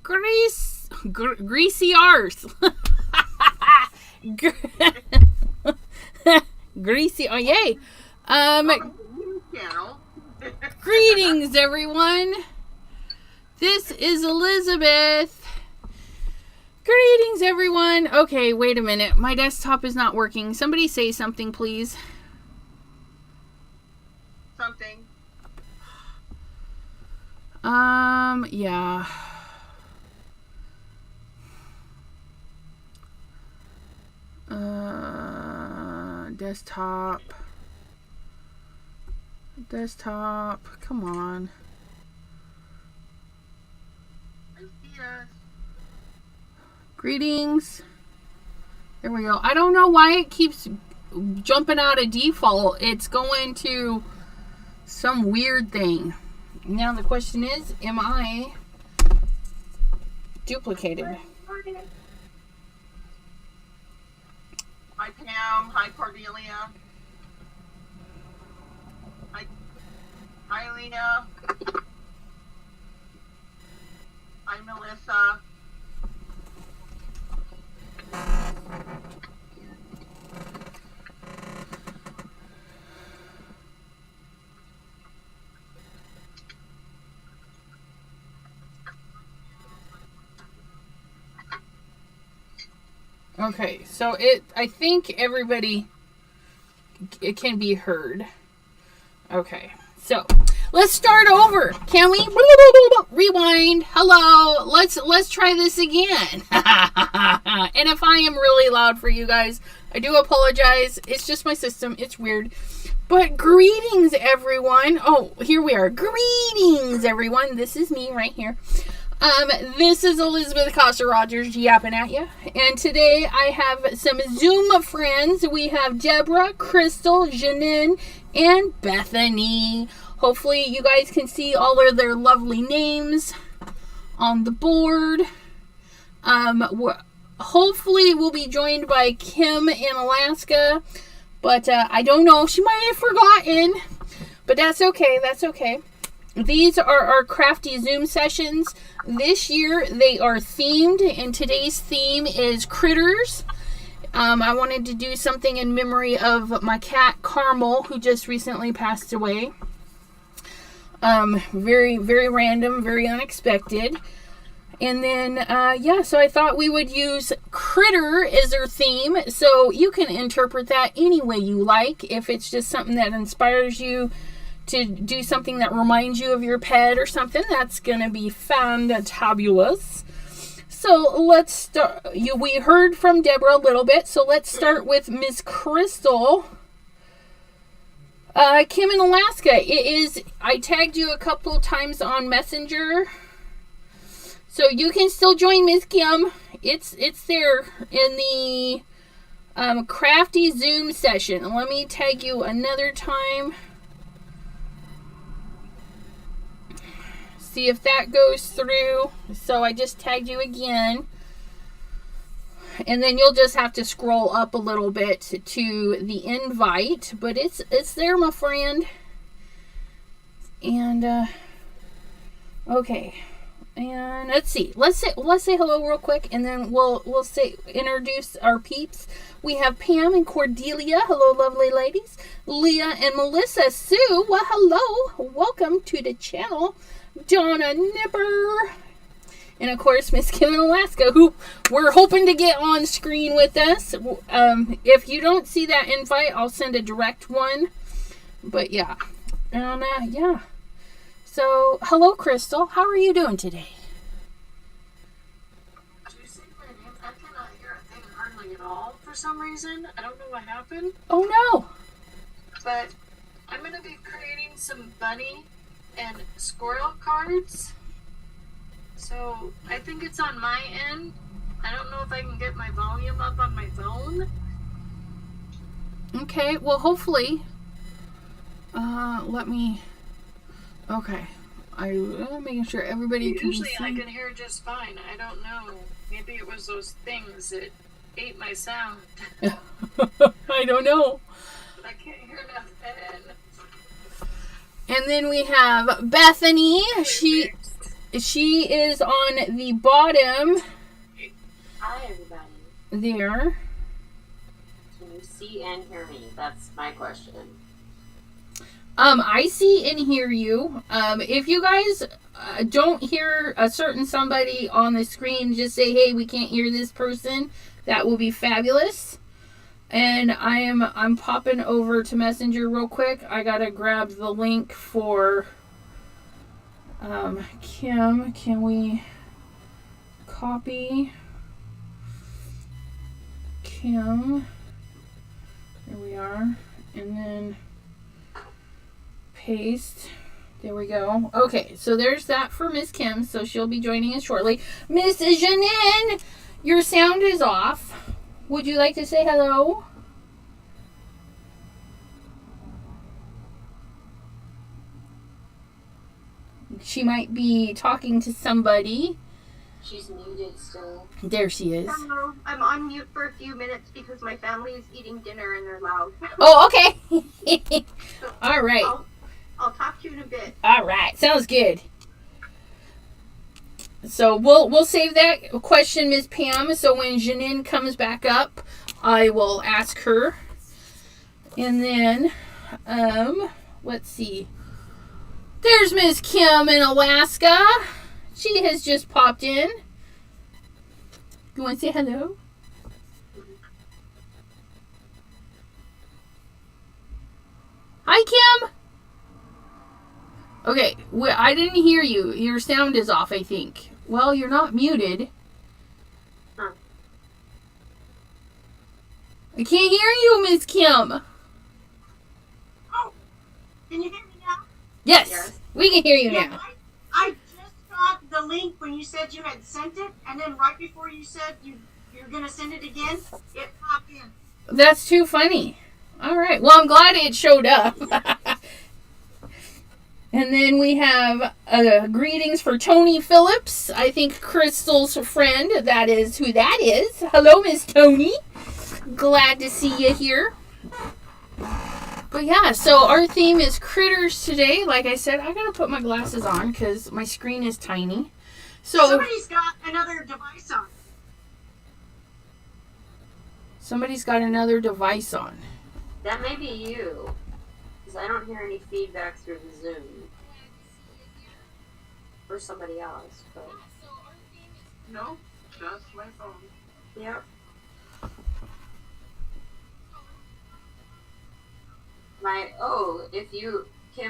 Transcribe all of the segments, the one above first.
Greasy arse. Greasy, oh yay. Greetings everyone. This is Elizabeth. Greetings everyone. Okay, wait a minute. My desktop is not working. Somebody say something, please. Something. Yeah. Desktop, come on. Greetings. There we go. I don't know why it keeps jumping out of default. It's going to some weird thing. Now the question is, am I duplicated? Hi Pam. Hi Cordelia. Hi Lena. Hi Melissa. Okay, so I think everybody, it can be heard. Okay, so let's start over. Can we? Rewind. Hello. Let's try this again. And if I am really loud for you guys, I do apologize. It's just my system. It's weird. But greetings, everyone. Oh, here we are. Greetings, everyone. This is me right here. This is Elizabeth Costa-Rogers yapping at you. And today I have some Zoom friends. We have Deborah, Crystal, Janine, and Bethany. Hopefully you guys can see all of their lovely names on the board. Hopefully we'll be joined by Kim in Alaska. But I don't know. She might have forgotten. But that's okay. That's okay. These are our Crafty Zoom sessions. This year they are themed, and today's theme is critters. I wanted to do something in memory of my cat Carmel, who just recently passed away. Very, very random, very unexpected. And then, so I thought we would use critter as our theme. So you can interpret that any way you like. If it's just something that inspires you to do something that reminds you of your pet or something, that's gonna be fantabulous. So let's start. We heard from Deborah a little bit, so let's start with Miss Crystal. Kim in Alaska. I tagged you a couple times on Messenger, so you can still join Miss Kim. It's there in the Crafty Zoom session. Let me tag you another time. See if that goes through. So I just tagged you again. And then you'll just have to scroll up a little bit to the invite. But it's there, my friend. And okay. And let's see. Let's say hello real quick, and then we'll introduce our peeps. We have Pam and Cordelia. Hello, lovely ladies. Leah and Melissa. Sue. Well, hello. Welcome to the channel. Donna Nipper, and of course Miss Kim in Alaska, who we're hoping to get on screen with us. If you don't see that invite, I'll send a direct one. But yeah, and yeah. So hello, Crystal. How are you doing today? Do you say my name? I cannot hear a thing hardly at all for some reason. I don't know what happened. Oh no! But I'm going to be creating some bunny and squirrel cards. So I think it's on my end. I don't know if I can get my volume up on my phone. Okay, well hopefully. Okay. I'm making sure everybody can Usually see. I can hear just fine. I don't know. Maybe it was those things that ate my sound. I don't know. But I can't hear nothing. And then we have Bethany. she is on the bottom Hi, everybody. there. Can you see and hear me? That's my question. I see and hear you. If you guys don't hear a certain somebody on the screen, just say, hey, we can't hear this person. That will be fabulous. And I'm popping over to Messenger real quick. I gotta grab the link for Kim. Can we copy Kim? There we are. And then paste. There we go. Okay, so there's that for Miss Kim. So she'll be joining us shortly. Miss Janine, your sound is off. Would you like to say hello? She might be talking to somebody. She's muted still. There she is. Hello. I'm on mute for a few minutes because my family is eating dinner and they're loud. Oh, okay. All right. I'll talk to you in a bit. All right. Sounds good. So we'll save that question, Miss Pam. So when Janine comes back up, I will ask her. And then, let's see. There's Miss Kim in Alaska. She has just popped in. You want to say hello? Hi, Kim. Okay, I didn't hear you. Your sound is off, I think. Well, you're not muted. Huh. I can't hear you, Miss Kim. Oh, can you hear me now? Yes, we can hear you Yeah, now. I just got the link when you said you had sent it, and then right before you said you're going to send it again, it popped in. That's too funny. All right. Well, I'm glad it showed up. And then we have greetings for Tony Phillips. I think Crystal's friend. That is who that is. Hello, Miss Tony. Glad to see you here. But yeah, so our theme is critters today. Like I said, I got to put my glasses on because my screen is tiny. So Somebody's got another device on. somebody's got another device on. That may be you. Because I don't hear any feedback through the Zoom. Or somebody else. But No, just my phone. yep.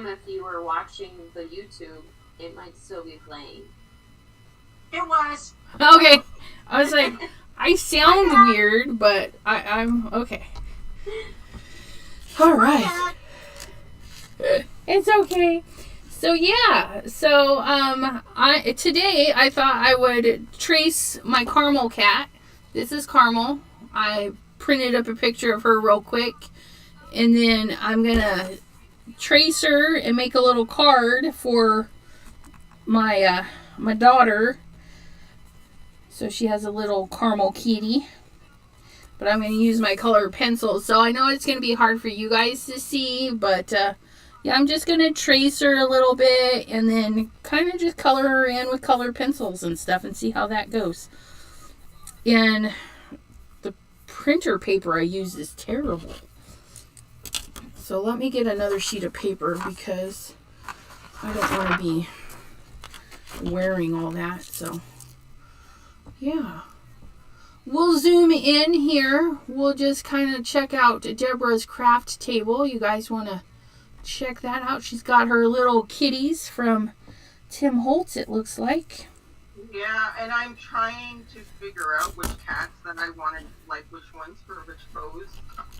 If you were watching the YouTube, it might still be playing. It was. Okay. I was like, I sound weird, but I'm okay. All right. It's okay. So yeah. So today I thought I would trace my Caramel cat. This is Caramel. I printed up a picture of her real quick, and then I'm gonna trace her and make a little card for my my daughter. So she has a little caramel kitty. But I'm going to use my colored pencil. So I know it's going to be hard for you guys to see. But yeah, I'm just going to trace her a little bit. And then kind of just color her in with colored pencils and stuff. And see how that goes. And the printer paper I use is terrible. So let me get another sheet of paper. Because I don't want to be wearing all that. So yeah. We'll zoom in here. We'll just kind of check out Deborah's craft table. You guys want to check that out? She's got her little kitties from Tim Holtz, it looks like. Yeah, and I'm trying to figure out which cats that I wanted, like which ones for which pose.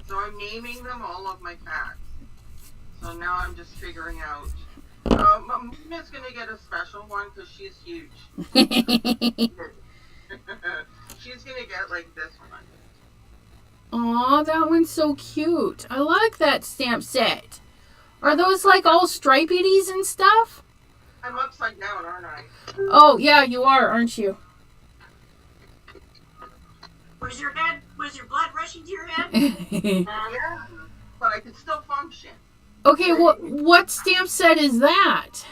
So I'm naming them all of my cats. So now I'm just figuring out. Mina's going to get a special one because she's huge. She's gonna get like this one. Aw, that one's so cute. I like that stamp set. Are those like all stripities and stuff? I'm upside down, aren't I? Oh, yeah, you are, aren't you? Was your blood rushing to your head? Yeah, but I can still function. Okay, what stamp set is that?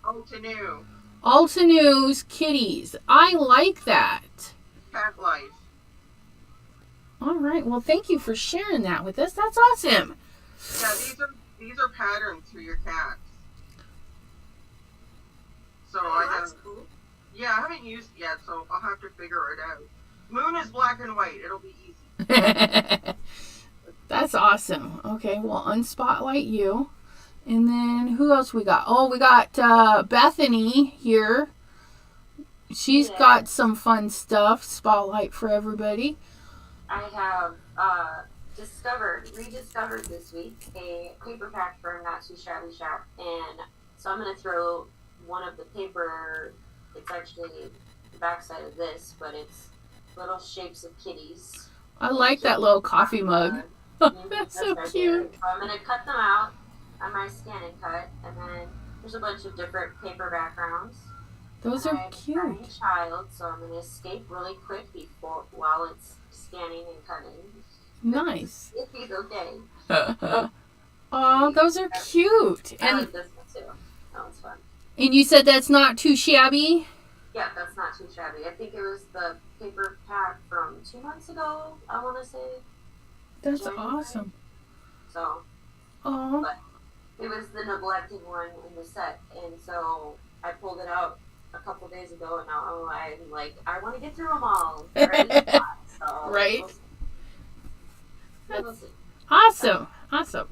Oh, to new. Alta News kitties. I like that. Cat life. All right. Well, thank you for sharing that with us. That's awesome. Yeah, these are patterns for your cats. So That's cool. I haven't used it yet, so I'll have to figure it out. Moon is black and white. It'll be easy. That's awesome. Okay, well, unspotlight you. And then who else we got? Oh, we got Bethany here. She's got some fun stuff. Spotlight for everybody. I have rediscovered this week a paper pack from Not Too Shabby Shop, and so I'm going to throw one of the paper. It's actually the backside of this, but it's little shapes of kitties. I like that little coffee mug. That's so right cute. So I'm going to cut them out on my scan and cut, and then there's a bunch of different paper backgrounds. Those are cute. I'm a child, so I'm going to escape really quick while it's scanning and cutting. Nice. If he's okay. Oh, those are cute. I And like this one too. That was fun. and you said that's not too shabby? Yeah, that's not too shabby. I think it was the paper pack from 2 months ago, I want to say. That's January. awesome. So, Oh, it was the neglected one in the set, and so I pulled it out a couple days ago, and now I'm like, I want to get through them all. So, Right. We'll see. awesome. Awesome.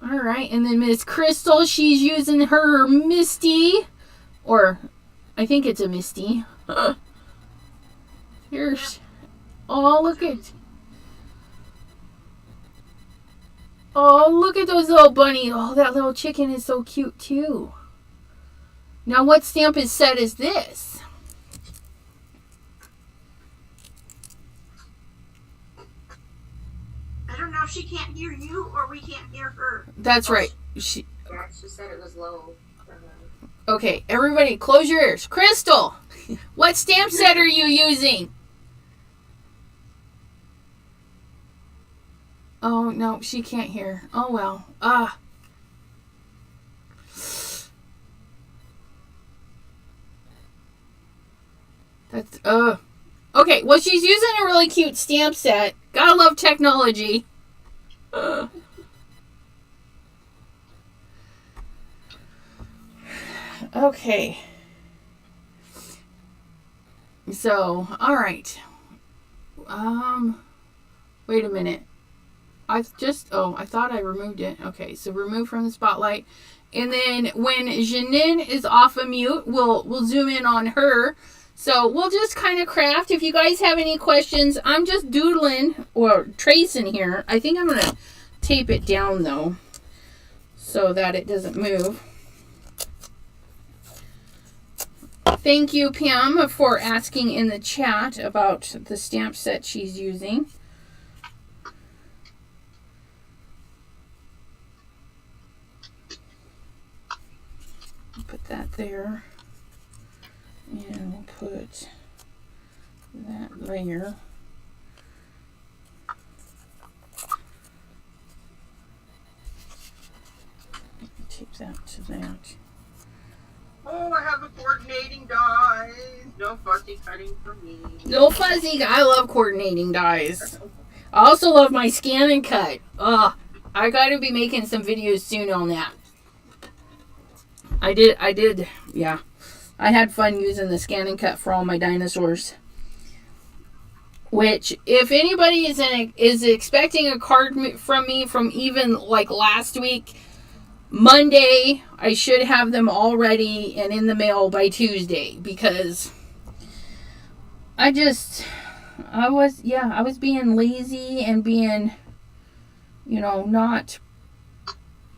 All right. And then Miss Crystal, she's using her Misty. Or, I think it's a Misty. Here's. Oh, look at. Oh, look at those little bunnies. Oh, that little chicken is so cute, too. Now, what stamp set is this? I don't know if she can't hear you or we can't hear her. That's right. Yeah, she said it was low for her. Okay, everybody, close your ears. Crystal, what stamp set are you using? Oh, no, she can't hear. Oh, well. That's, okay, well, she's using a really cute stamp set. Gotta love technology. Okay. So, all right. Wait a minute. I thought I removed it. Okay, so remove from the spotlight. And then when Janine is off of mute, we'll zoom in on her. So we'll just kind of craft. If you guys have any questions, I'm just doodling or tracing here. I think I'm going to tape it down though, so that it doesn't move. Thank you, Pam, for asking in the chat about the stamp set she's using. Put that there. And we'll put that layer. Tape that to that. Oh, I have the coordinating dies. No fussy cutting for me. No fuzzy. I love coordinating dies. I also love my scan and cut. I gotta be making some videos soon on that. I did, yeah. I had fun using the scan and cut for all my dinosaurs. Which, if anybody is expecting a card from me from even like last week, Monday, I should have them all ready and in the mail by Tuesday, because I was being lazy and being, not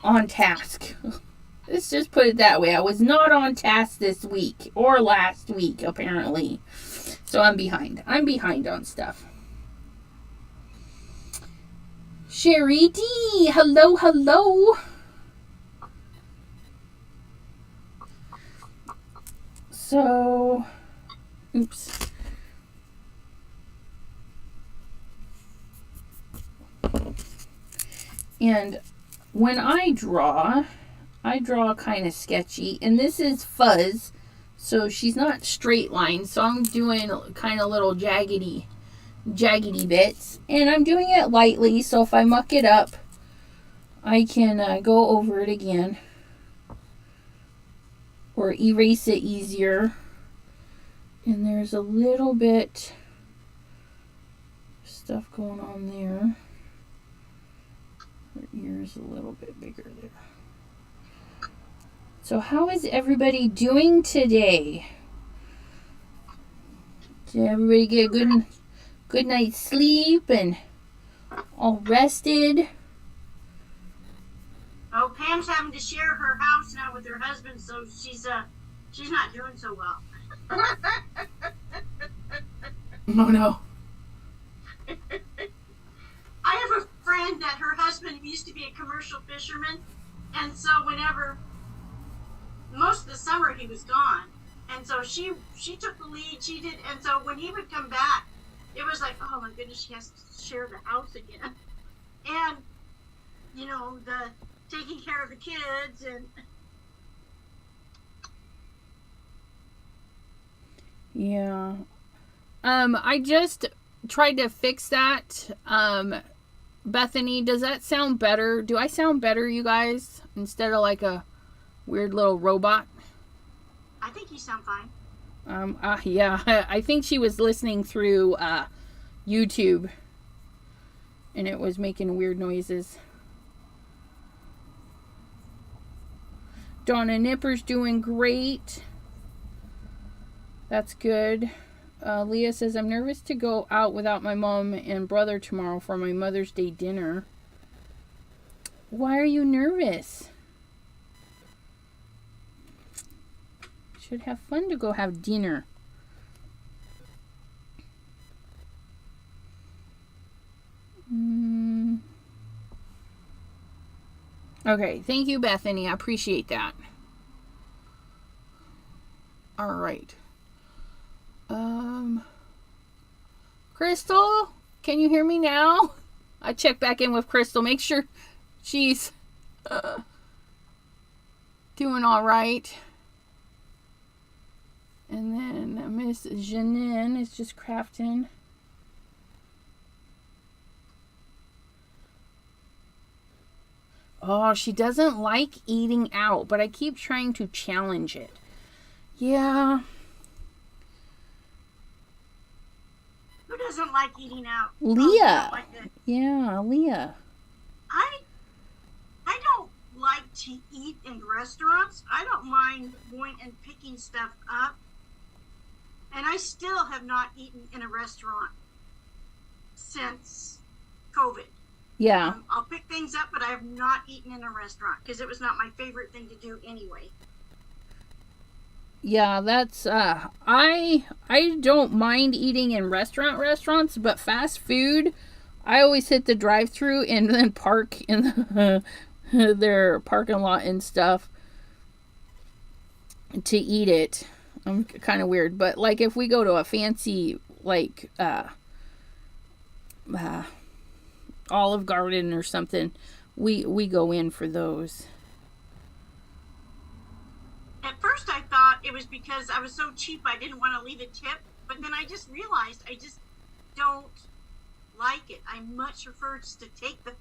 on task. Let's just put it that way. I was not on task this week or last week, apparently. So I'm behind. I'm behind on stuff. Sherry D, hello, hello. So, oops. And when I draw kind of sketchy, and this is fuzz So she's not straight line. So I'm doing kind of little jaggedy bits. And I'm doing it lightly. So if I muck it up, I can go over it again. Or erase it easier. And there's a little bit stuff going on there. Her ear's a little bit bigger there. So how is everybody doing today? Did everybody get a good night's sleep and all rested? Oh, Pam's having to share her house now with her husband, so she's not doing so well. Oh no. I have a friend that her husband used to be a commercial fisherman, and so whenever most of the summer he was gone, and so she took the lead, she did, and so when he would come back, it was like, oh my goodness, she has to share the house again, and you know, the taking care of the kids and. Yeah. I just tried to fix that. Bethany, does that sound better? Do I sound better, you guys? Instead of like a weird little robot? I think you sound fine. Yeah. I think she was listening through YouTube. And it was making weird noises. Donna Nipper's doing great. That's good. Leah says, I'm nervous to go out without my mom and brother tomorrow for my Mother's Day dinner. Why are you nervous? Should have fun to go have dinner. Okay, thank you, Bethany. I appreciate that. All right. Crystal, can you hear me now? I check back in with Crystal. Make sure she's doing all right. And then Miss Janine is just crafting. Oh, she doesn't like eating out, but I keep trying to challenge it. Yeah. Who doesn't like eating out? Leah. Oh, like yeah, Leah. I don't like to eat in restaurants. I don't mind going and picking stuff up. And I still have not eaten in a restaurant since COVID. Yeah. I'll pick things up, but I have not eaten in a restaurant because it was not my favorite thing to do anyway. Yeah, that's I don't mind eating in restaurants, but fast food, I always hit the drive-through and then park in their parking lot and stuff to eat it. I'm kind of weird, but like if we go to a fancy like Olive Garden or something, we go in for those. At first I thought it was because I was so cheap I didn't want to leave a tip, but then I just realized I just don't like it. I much prefer just to take the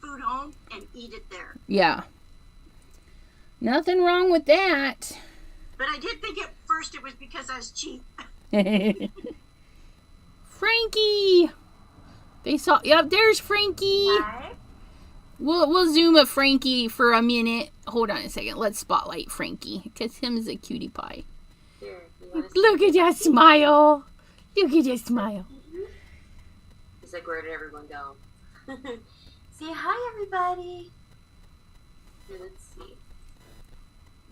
food home and eat it there. Yeah. Nothing wrong with that. But I did think at first it was because I was cheap. Frankie! They saw, yep, there's Frankie. Hi. We'll zoom a Frankie for a minute. Hold on a second. Let's spotlight Frankie because him's a cutie pie. Here, you wanna see? Look at that smile. Look at that smile. He's like, where did everyone go? Say hi, everybody. Here, let's see.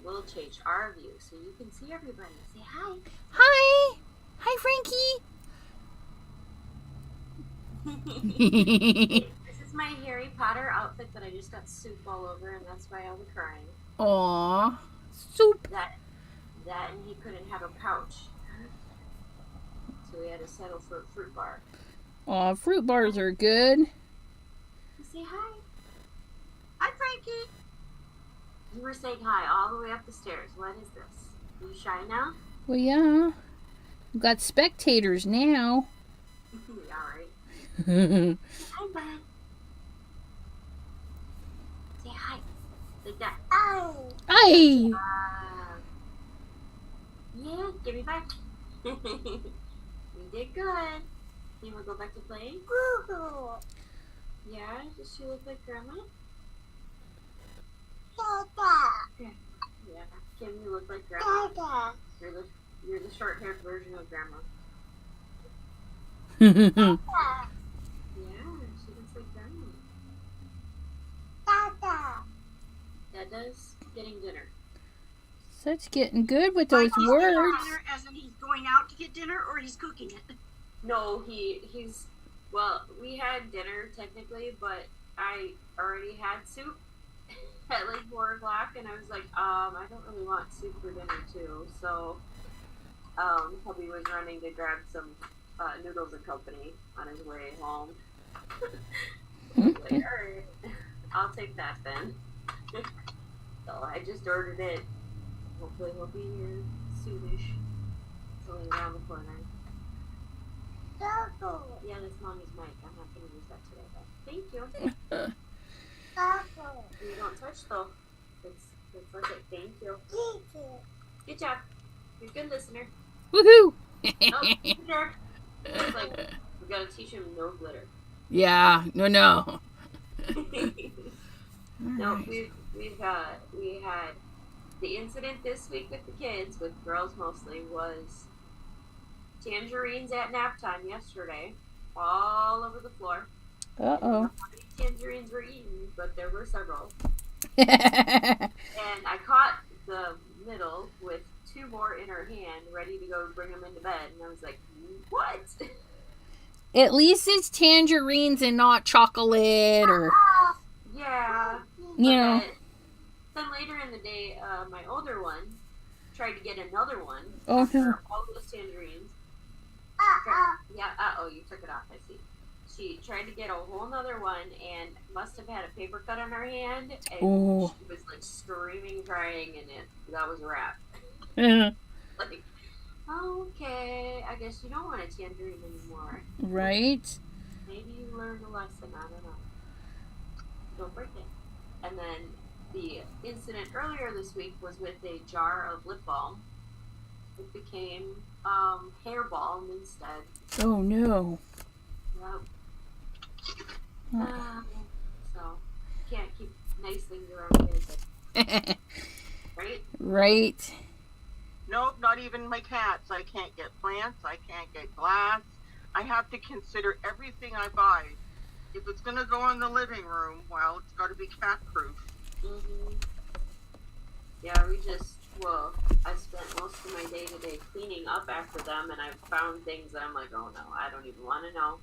We'll change our view so you can see everybody. Say hi. Hi. Hi, Frankie. This is my Harry Potter outfit that I just got soup all over, and that's why I was crying. Aw. Soup. That and he couldn't have a pouch. So we had to settle for a fruit bar. Aw, fruit bars are good. Say hi. Hi, Frankie. You were saying hi all the way up the stairs. What is this? You shy now? Well, yeah. We've got spectators now. Yeah, right. Hi. Hi, bud. Say hi. Like that. Yeah, give me back. You did good. You want to go back to playing? Yeah, does she look like Grandma? Yeah. Kim, you look like Grandma. You're the short-haired version of Grandma. Yeah, she looks like Grandma. Dada's getting dinner. Such getting good with those words. As in he's going out to get dinner, or he's cooking it. No, he's well, we had dinner technically, but I already had soup at like 4 o'clock, and I was like, I don't really want soup for dinner too. So, hubby was running to grab some noodles and company on his way home. Like, all right, I'll take that then. So I just ordered it. Hopefully he'll be here soonish. It's only around the corner. Yeah, that's mommy's mic. I'm not going to use that today, though. Thank you. You don't touch, though. It's like it. Thank you. Good job. You're a good listener. Woohoo! Oh, glitter. It's like, we got to teach him no glitter. Yeah, no. No, Alright. we had the incident this week with the kids, with girls mostly, was tangerines at nap time yesterday, all over the floor. Uh-oh. I don't know how many tangerines were eaten, but there were several. And I caught the middle with 2 more in her hand, ready to go bring them into bed, and I was like, what? At least it's tangerines and not chocolate or, Yeah. you know. Then later in the day, my older one tried to get another one. Oh, after no. all those tangerines. Yeah, you took it off, I see. She tried to get a whole nother one and must have had a paper cut on her hand, and she was like screaming, crying, and that was a wrap. Like, okay, I guess you don't want a tangerine anymore. Right? Maybe you learned a lesson, I don't know. Don't break it. And then the incident earlier this week was with a jar of lip balm. It became hair balm instead. Oh, no. Yep. So, can't keep nice things around here, right? Right. Nope, not even my cats. I can't get plants. I can't get glass. I have to consider everything I buy. If it's going to go in the living room, well, it's got to be cat-proof. Mm-hmm. Yeah, I spent most of my day today cleaning up after them, and I found things that I'm like, oh no, I don't even want to know.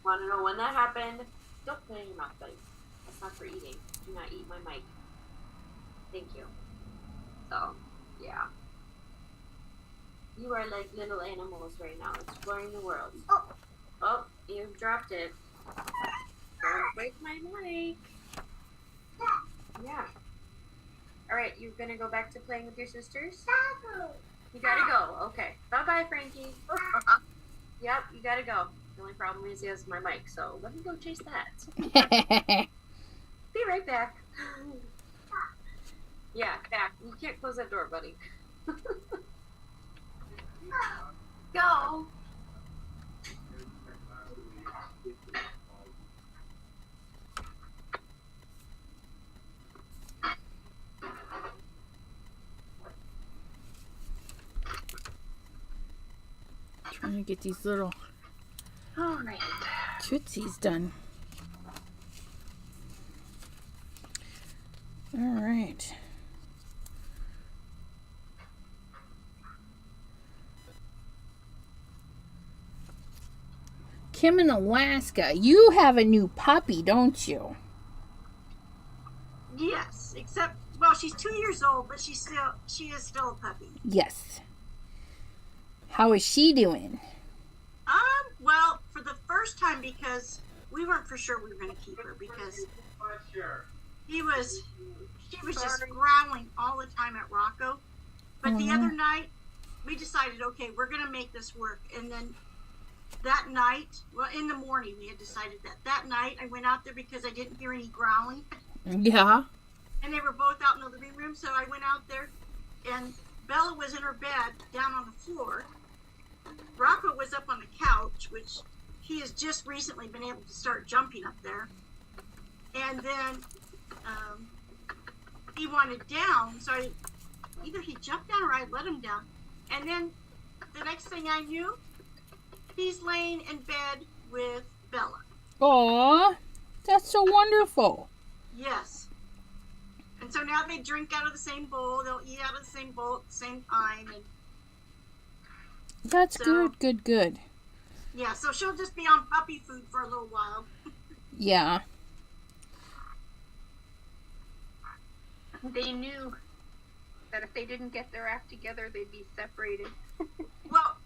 Want to know when that happened? Don't put it in your mouth, buddy. That's not for eating. Do not eat my mic. Thank you. So, yeah. You are like little animals right now, exploring the world. Oh, you dropped it. Don't break my mic. Yeah. Alright, you're gonna go back to playing with your sisters? You gotta go. Okay. Bye-bye, Frankie. Yep, you gotta go. The only problem is he has my mic, so let me go chase that. Be right back. Yeah, back. You can't close that door, buddy. Go. Trying to get these little tootsies done. All right. Kim in Alaska, you have a new puppy, don't you? Yes, except, well, she's 2 years old, but she is still a puppy. Yes. How is she doing? Well, for the first time, because we weren't for sure we were going to keep her, because she was just growling all the time at Rocco, But the other night, we decided, okay, we're going to make this work. And then that night, well, in the morning, we had decided that. That night, I went out there because I didn't hear any growling. Yeah. And they were both out in the living room, so I went out there, and Bella was in her bed down on the floor. Rocco was up on the couch, which he has just recently been able to start jumping up there. And then he wanted down, so either he jumped down or I let him down. And then the next thing I knew, he's laying in bed with Bella. Aw, that's so wonderful. Yes. And so now they drink out of the same bowl. They'll eat out of the same bowl at the same time. And that's so, good. Yeah, so she'll just be on puppy food for a little while. Yeah. They knew that if they didn't get their act together, they'd be separated. Well,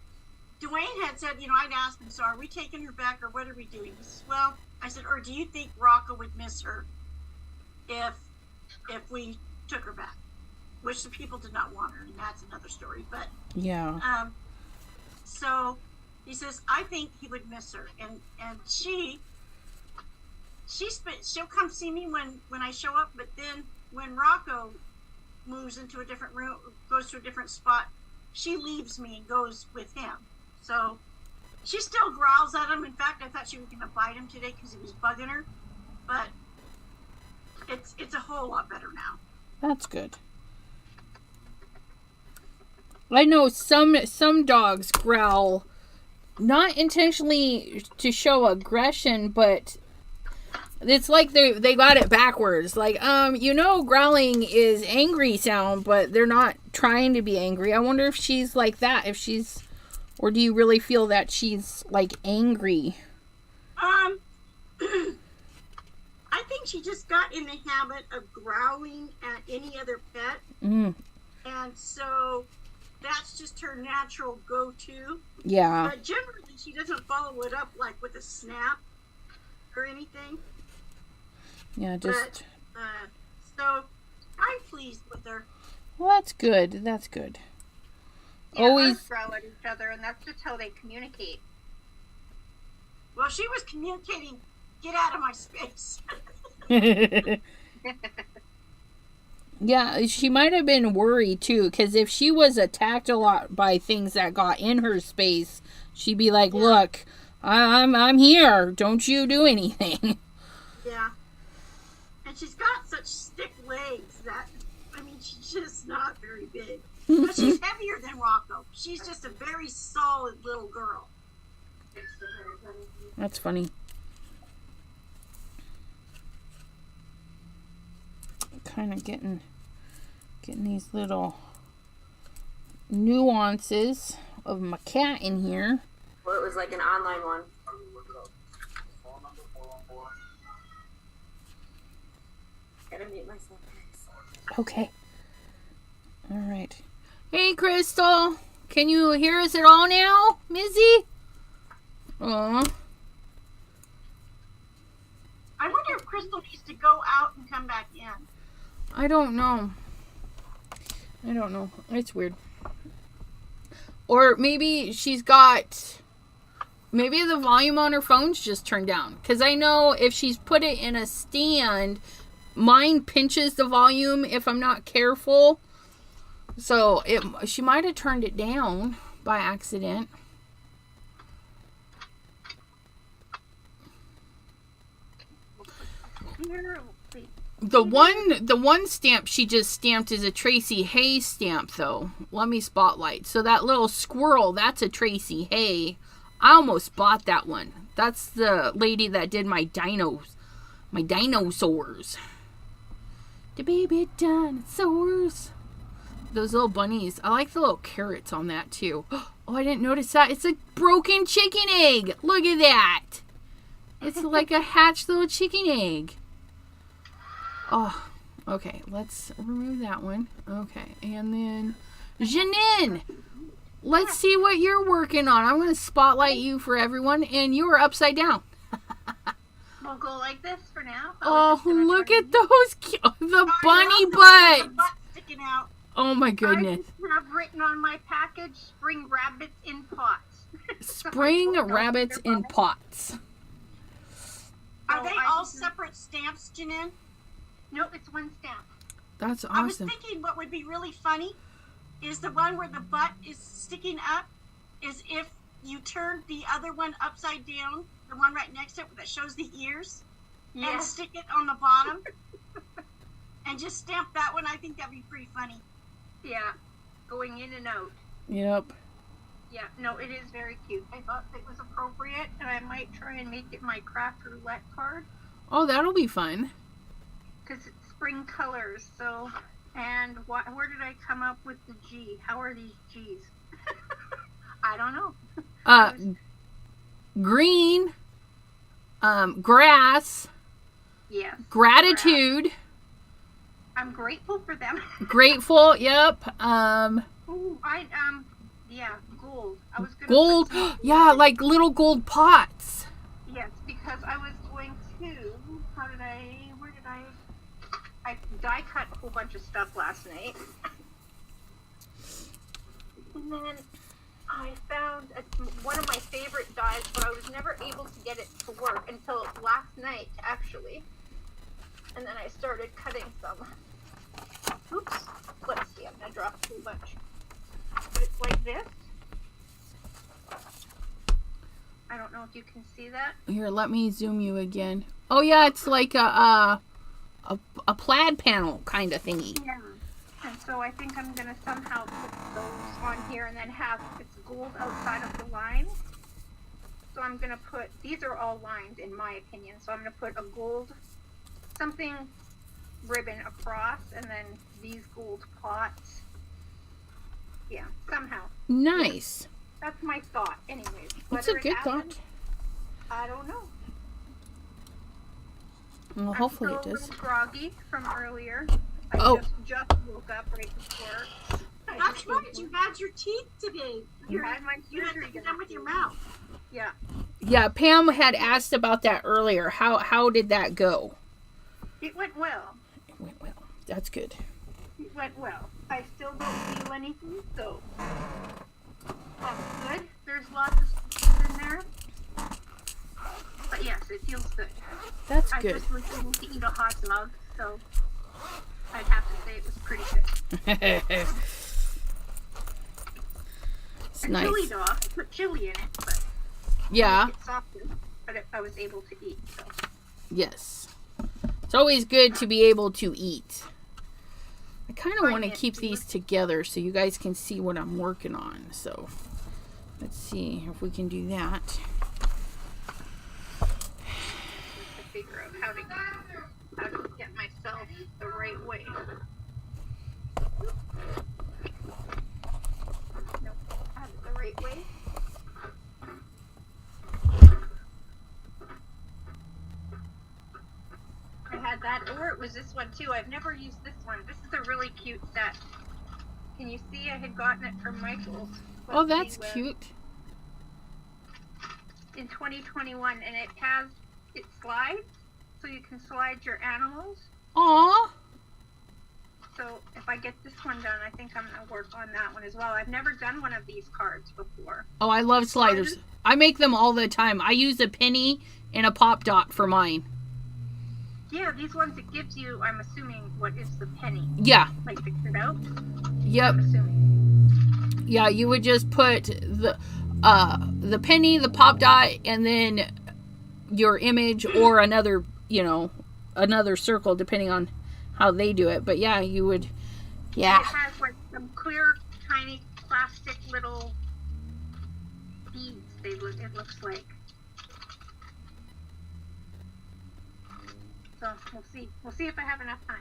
Dwayne had said, I'd asked him, so are we taking her back or what are we doing? He says, well, I said, or do you think Rocco would miss her if we took her back? Which the people did not want her, and that's another story. But yeah. So he says, I think he would miss her, and she'll come see me when I show up, but then when Rocco moves into a different room, goes to a different spot, she leaves me and goes with him. So she still growls at him. In fact, I thought she was going to bite him today because he was bugging her, but it's a whole lot better now. That's good. I know some dogs growl, not intentionally to show aggression, but it's like they got it backwards. Like, growling is angry sound, but they're not trying to be angry. I wonder if she's like that, or do you really feel that she's like angry? I think she just got in the habit of growling at any other pet. Mm. And so that's just her natural go-to. Yeah. But generally she doesn't follow it up like with a snap or anything. Yeah, just... But, so I'm pleased with her. Well, that's good. That's good. Yeah, Always ours growl at each other, and that's just how they communicate. Well, she was communicating, get out of my space. Yeah, she might have been worried too, because if she was attacked a lot by things that got in her space, she'd be like, "Look, I'm here. Don't you do anything." Yeah, and she's got such thick legs that she's just not very big, but she's heavier than Rocco. She's just a very solid little girl. That's funny. Kind of getting these little nuances of my cat in here. Well, it was like an online one. Gotta mute myself, guys. Okay. All right. Hey, Crystal. Can you hear us at all now, Mizzy? Aw. I wonder if Crystal needs to go out and come back in. I don't know. It's weird. Or maybe maybe the volume on her phone's just turned down. Because I know if she's put it in a stand, mine pinches the volume if I'm not careful. So she might have turned it down by accident. The one stamp she just stamped is a Tracy Hay stamp, though. Let me spotlight. So that little squirrel, that's a Tracy Hay. I almost bought that one. That's the lady that did my dinosaurs. The baby dinosaurs. Those little bunnies. I like the little carrots on that, too. Oh, I didn't notice that. It's a broken chicken egg. Look at that. It's like a hatched little chicken egg. Oh, okay. Let's remove that one. Okay. And then, Janine, let's see what you're working on. I'm going to spotlight you for everyone. And you are upside down. We'll go like this for now. Oh, look at those. The bunny butt. Butt sticking out. Oh my I goodness. just have written on my package, spring rabbits in pots. Spring rabbits in pots. Are So they I all just- separate stamps, Janine? No, it's one stamp. That's I was awesome. thinking what would be really funny is the one where the butt is sticking up, is if you turn the other one upside down, the one right next to it that shows the ears, and Yes. stick it on the bottom, and just stamp that one. I think that'd be pretty funny. Yeah. Going in and out. Yep. Yeah, no, it is very cute. I thought it was appropriate, and I might try and make it my craft roulette card. Oh, that'll be fun. Because it's spring colors, so... And where did I come up with the G? How are these G's? I don't know. Green, grass, Yes. gratitude, I'm grateful for them. grateful, yep. Ooh, yeah, gold. I was gonna Gold, put some- yeah, like little gold pots. Yes, because I was going to. I die cut a whole bunch of stuff last night. And then I found one of my favorite dies, but I was never able to get it to work until last night, actually. And then I started cutting some. Oops. Let's see, I'm gonna drop a whole bunch. But it's like this. I don't know if you can see that. Here, let me zoom you again. Oh yeah, it's like a plaid panel kind of thingy. Yeah. And so I think I'm gonna somehow put those on here and then have it's gold outside of the lines. So I'm gonna put, these are all lines in my opinion, so I'm gonna put a gold something ribbon across and then these gold pots. Yeah, somehow. Nice. That's my thought anyways. That's a Whether it good happens, thought. I don't know. Well, hopefully it I'm still a does. little groggy from earlier. I Oh. just woke up right before. I That's just right. woke You up. had your teeth today. You had my You had surgery them with done. your mouth. Yeah. Yeah, Pam had asked about that earlier. How did that go? It went well. It went well. That's good. It went well. I still don't feel anything, so that's good. There's lots of stuff in there. But yes, it feels good. That's I good. just was able to eat a hot dog, so I'd have to say it was pretty good. It's A nice. chili dog. I put chili in it, but Yeah. it's softer. But I was able to eat, so. Yes. It's always good to be able to eat. I kind of Right, want to yes, keep you these together so you guys can see what I'm working on. So let's see if we can do that. To figure out how to get myself the right way. Nope, have it the right way. I had that, or it was this one too. I've never used this one. This is a really cute set. Can you see? I had gotten it from Michael's. Oh, that's cute. In 2021, and it slides, so you can slide your animals. Aw. So if I get this one done, I think I'm gonna work on that one as well. I've never done one of these cards before. Oh, I love sliders. I make them all the time. I use a penny and a pop dot for mine. Yeah, these ones it gives you, I'm assuming, what is the penny? Yeah. Like fix it out? Yep. I'm assuming. Yeah, you would just put the penny, the pop dot, and then your image or another, another circle depending on how they do it. But yeah, you would, yeah. It has like some clear, tiny, plastic little beads. It looks like. So we'll see. We'll see if I have enough time.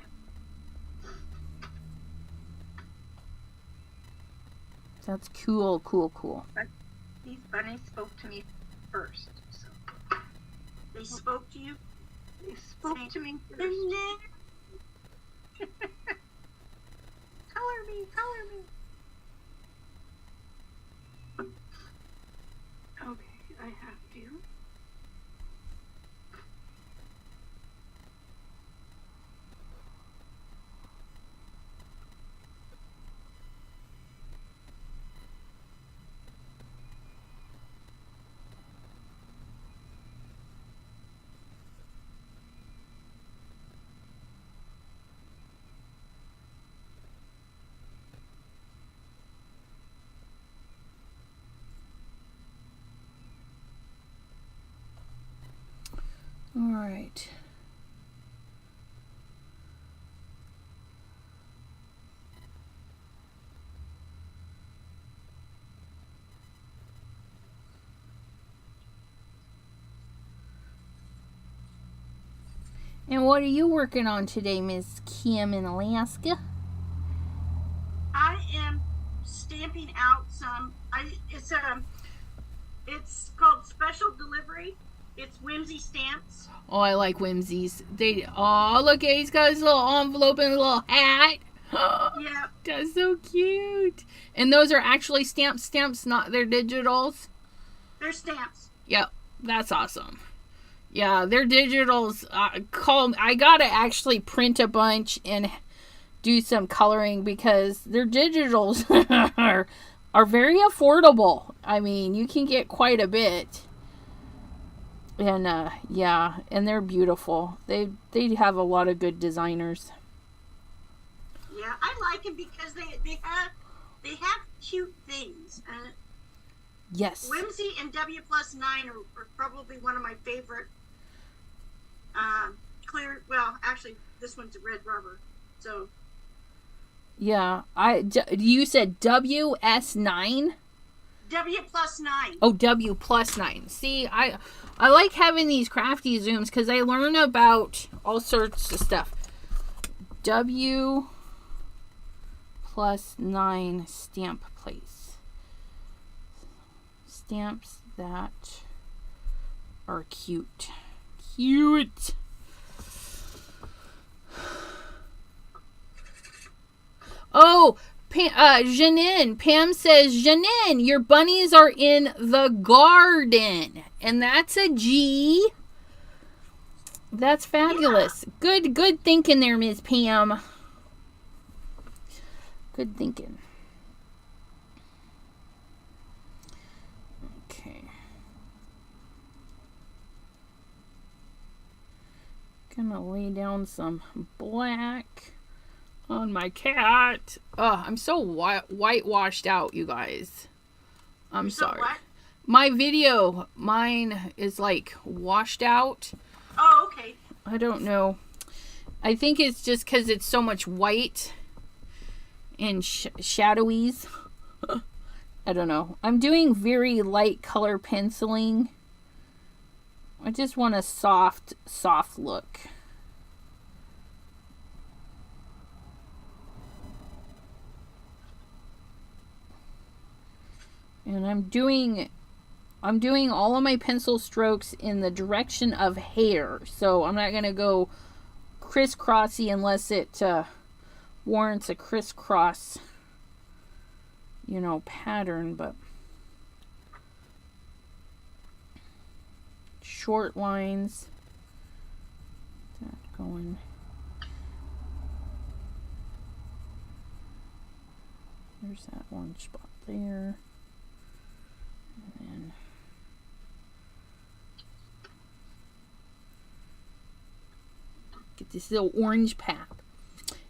That's cool, cool, cool. But these bunnies spoke to me first. So They spoke to you. they spoke to me first. Color me, color me. Okay, I have to. All right. And what are you working on today, Miss Kim in Alaska? I am stamping out some. It's called Special Delivery. It's Whimsy stamps. Oh, I like whimsies. Oh, look, he's got his little envelope and a little hat. Yeah. That's so cute. And those are actually stamps, not they're digitals. They're stamps. Yep, that's awesome. Yeah, they're digitals. I gotta actually print a bunch and do some coloring because their digitals are very affordable. I mean, you can get quite a bit. And yeah, and they're beautiful. They have a lot of good designers. Yeah, I like them because they have cute things. Yes. Whimsy and W+9 are probably one of my favorite. Clear. Well, actually, this one's a red rubber. So. Yeah, you said WS9? W+9. Oh, W+9. See, I like having these crafty zooms because I learn about all sorts of stuff. W+9 stamp place. Stamps that are cute. Cute. Oh, Janine. Pam says, Janine, your bunnies are in the garden. And that's a G. That's fabulous. Yeah. Good thinking there, Ms. Pam. Good thinking. Okay. Gonna lay down some black on my cat. Oh, I'm so whitewashed out, you guys. I'm sorry. What? My video, mine is like washed out. Oh, okay. I don't know. I think it's just because it's so much white and shadowies. I don't know. I'm doing very light color penciling. I just want a soft look. And I'm doing all of my pencil strokes in the direction of hair. So I'm not going to go crisscrossy unless it warrants a crisscross, pattern. But short lines. That going. There's that orange spot there. And get this little orange path.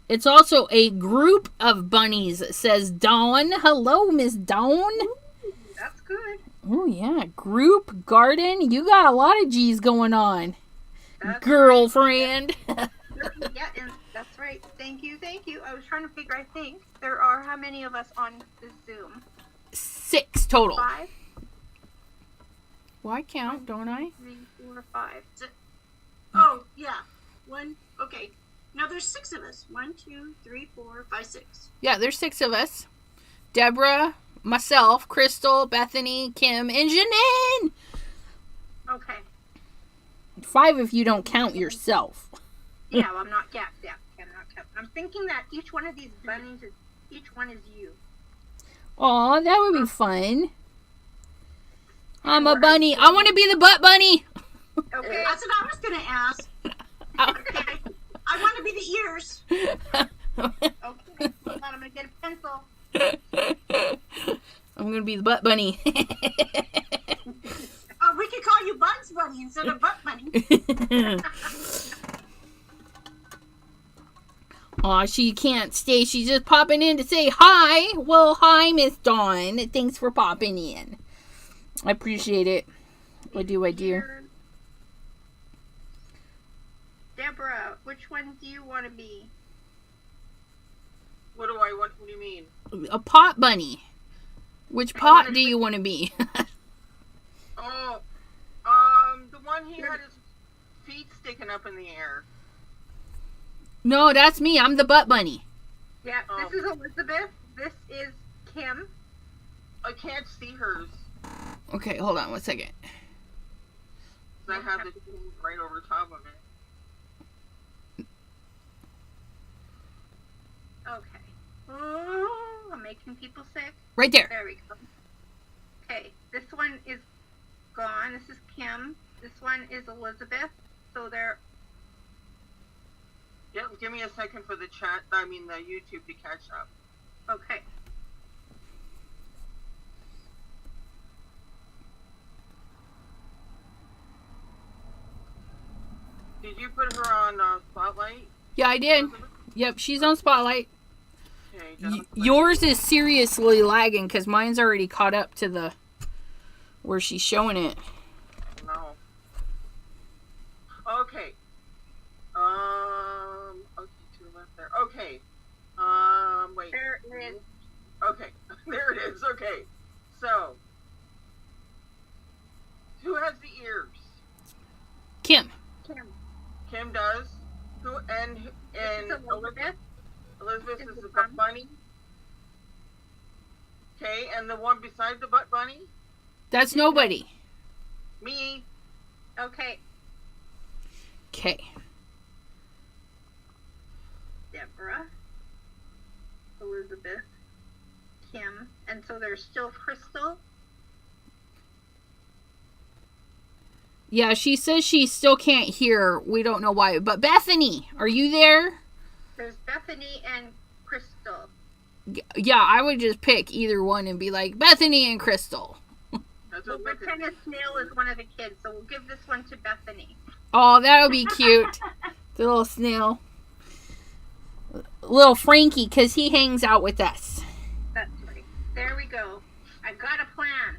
It's also a group of bunnies, says Dawn. Hello, Miss Dawn. Ooh, that's good. Oh, yeah. Group garden. You got a lot of G's going on. That's girlfriend. Right. Yeah, and that's right. Thank you. I was trying to figure, I think there are how many of us on the Zoom? 6 total. 5? Well, I count, don't I? 3, 4, 5. Oh, yeah. 1. Okay. Now there's 6 of us. 1, 2, 3, 4, 5, 6. Yeah, there's 6 of us. Deborah, myself, Crystal, Bethany, Kim, and Janine. Okay. 5 if you don't count yourself. Yeah, well, I'm not I'm not counting. I'm thinking that each one of these bunnies each one is you. Aw, that would be fun. I'm a bunny. I want to be the butt bunny. Okay. That's what I was going to ask. Okay. I want to be the ears. Okay. Well, I'm going to get a pencil. I'm going to be the butt bunny. Oh, we could call you Buns Bunny instead of Butt Bunny. Aw, she can't stay. She's just popping in to say hi. Well, hi, Miss Dawn. Thanks for popping in. I appreciate it. What do I do? Deborah, which one do you want to be? What do I want? What do you mean? A pot bunny. Which pot do you want to be? Oh, the one he had his feet sticking up in the air. No, that's me. I'm the butt bunny. Yeah, this is Elizabeth. This is Kim. I can't see hers. Okay, hold on 1 second. I have the thing right over top of it. Okay. Oh, I'm making people sick. Right there. There we go. Okay, this one is gone. This is Kim. This one is Elizabeth. So they're... Yeah, give me a second for the chat. I mean, the YouTube to catch up. Okay. Did you put her on Spotlight? Yeah, I did. Yep, she's on Spotlight. Okay, Yours is seriously lagging because mine's already caught up to the where she's showing it. No. Okay. Okay, to the left there. Okay. Wait. There it is. Okay, there it is. Okay. So, who has the ears? Kim. Kim. Kim does. Who and Elizabeth. Elizabeth is the butt bunny. Okay, and the one beside the butt bunny? That's nobody. Me. Okay. Okay. Deborah. Elizabeth. Kim. And so there's still Crystal. Yeah, she says she still can't hear. We don't know why. But Bethany, are you there? There's Bethany and Crystal. Yeah, I would just pick either one and be like, Bethany and Crystal. That's We'll what pretend Snail is one of the kids, so we'll give this one to Bethany. Oh, that'll be cute. The little snail. Little Frankie, because he hangs out with us. That's right. There we go. I got a plan.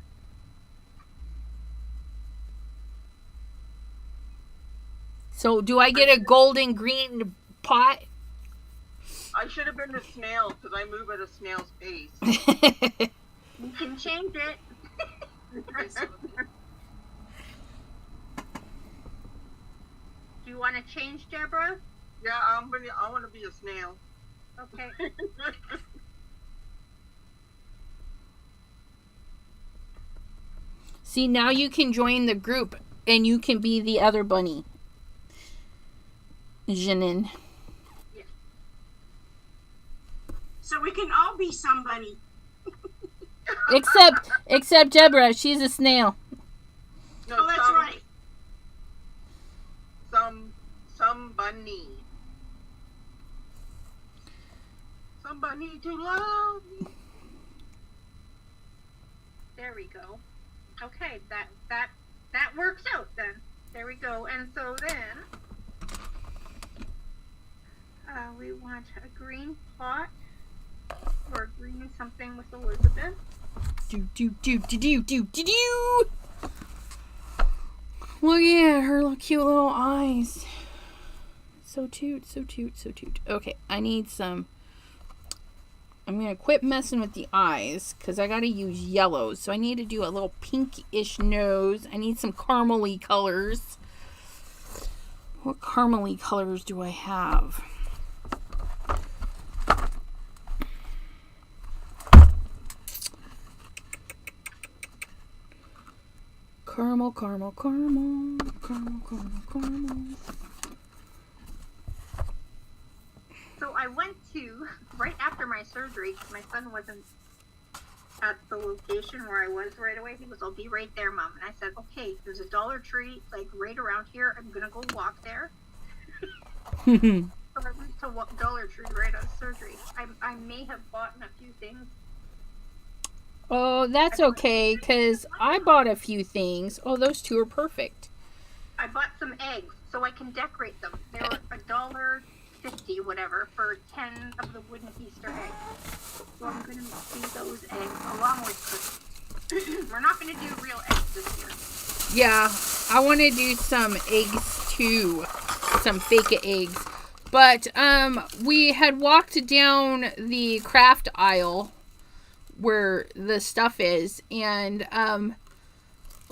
So, do I get a golden green pot? I should have been the snail because I move at a snail's pace. You can change it. Do you want to change, Deborah? Yeah, I want to be a snail. Okay. See, now you can join the group and you can be the other bunny. Janin. Yeah. So we can all be somebody. Except Deborah, she's a snail. No, Oh, that's right. Some bunny. Somebody to love me. There we go. Okay, that works out then. There we go. And so then we want a green pot or green something with Elizabeth. Do. Look at her little cute little eyes. So cute. Okay, I need some. I'm going to quit messing with the eyes because I got to use yellows. So I need to do a little pinkish nose. I need some caramely colors. What caramely colors do I have? Caramel. So I went to, right after my surgery, my son wasn't at the location where I was right away. He goes, I'll be right there, Mom. And I said, okay, there's a Dollar Tree, like right around here. I'm going to go walk there. So I went to Dollar Tree right out of surgery. I may have bought a few things. Oh, that's okay, because I bought a few things. Oh, those two are perfect. I bought some eggs so I can decorate them. They were $1.50, whatever, for 10 of the wooden Easter eggs. So I'm going to do those eggs along with cookies. We're not going to do real eggs this year. Yeah, I want to do some eggs too. some fake eggs. But we had walked down the craft aisle where the stuff is, and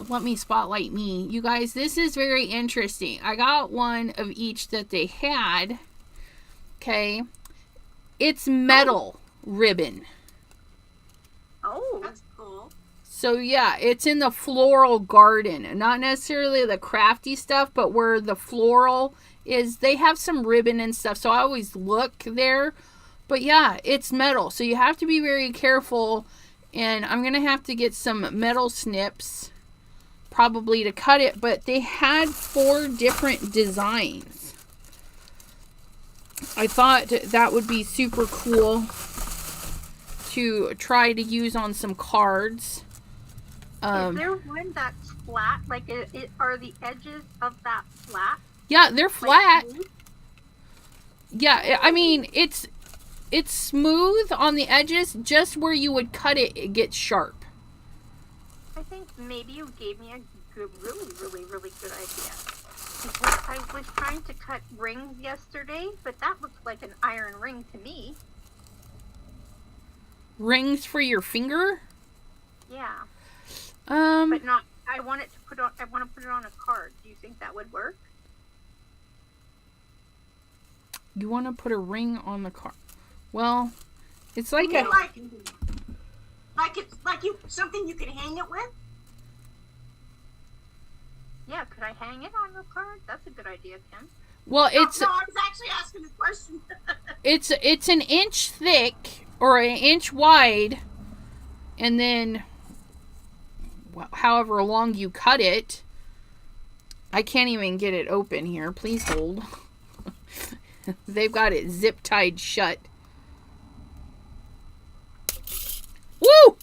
let me spotlight me. You guys, this is very interesting. I got one of each that they had. Okay. It's metal ribbon. Oh, that's cool. So yeah, it's in the floral garden. Not necessarily the crafty stuff, but where the floral is, they have some ribbon and stuff. So I always look there. But yeah, it's metal. So you have to be very careful. And I'm going to have to get some metal snips probably to cut it. But they had 4 different designs. I thought that would be super cool to try to use on some cards. Is there one that's flat? Like, are the edges of that flat? Yeah, they're flat. Like, Yeah, I mean, it's smooth on the edges. Just where you would cut it, it gets sharp. I think maybe you gave me a good, really good idea. Because I was trying to cut rings yesterday, but that looked like an iron ring to me. Rings for your finger? Yeah. But But not. I want to put it on a card. Do you think that would work? you want to put a ring on the card. Well, it's like You a... mean like you something you can hang it with? Yeah. Could I hang it on the card? That's a good idea, Ken. Well, it's... No, I was actually asking a question. It's an inch thick or an inch wide, and then however long you cut it. I can't even get it open here. Please hold. They've got it zip tied shut. Woo!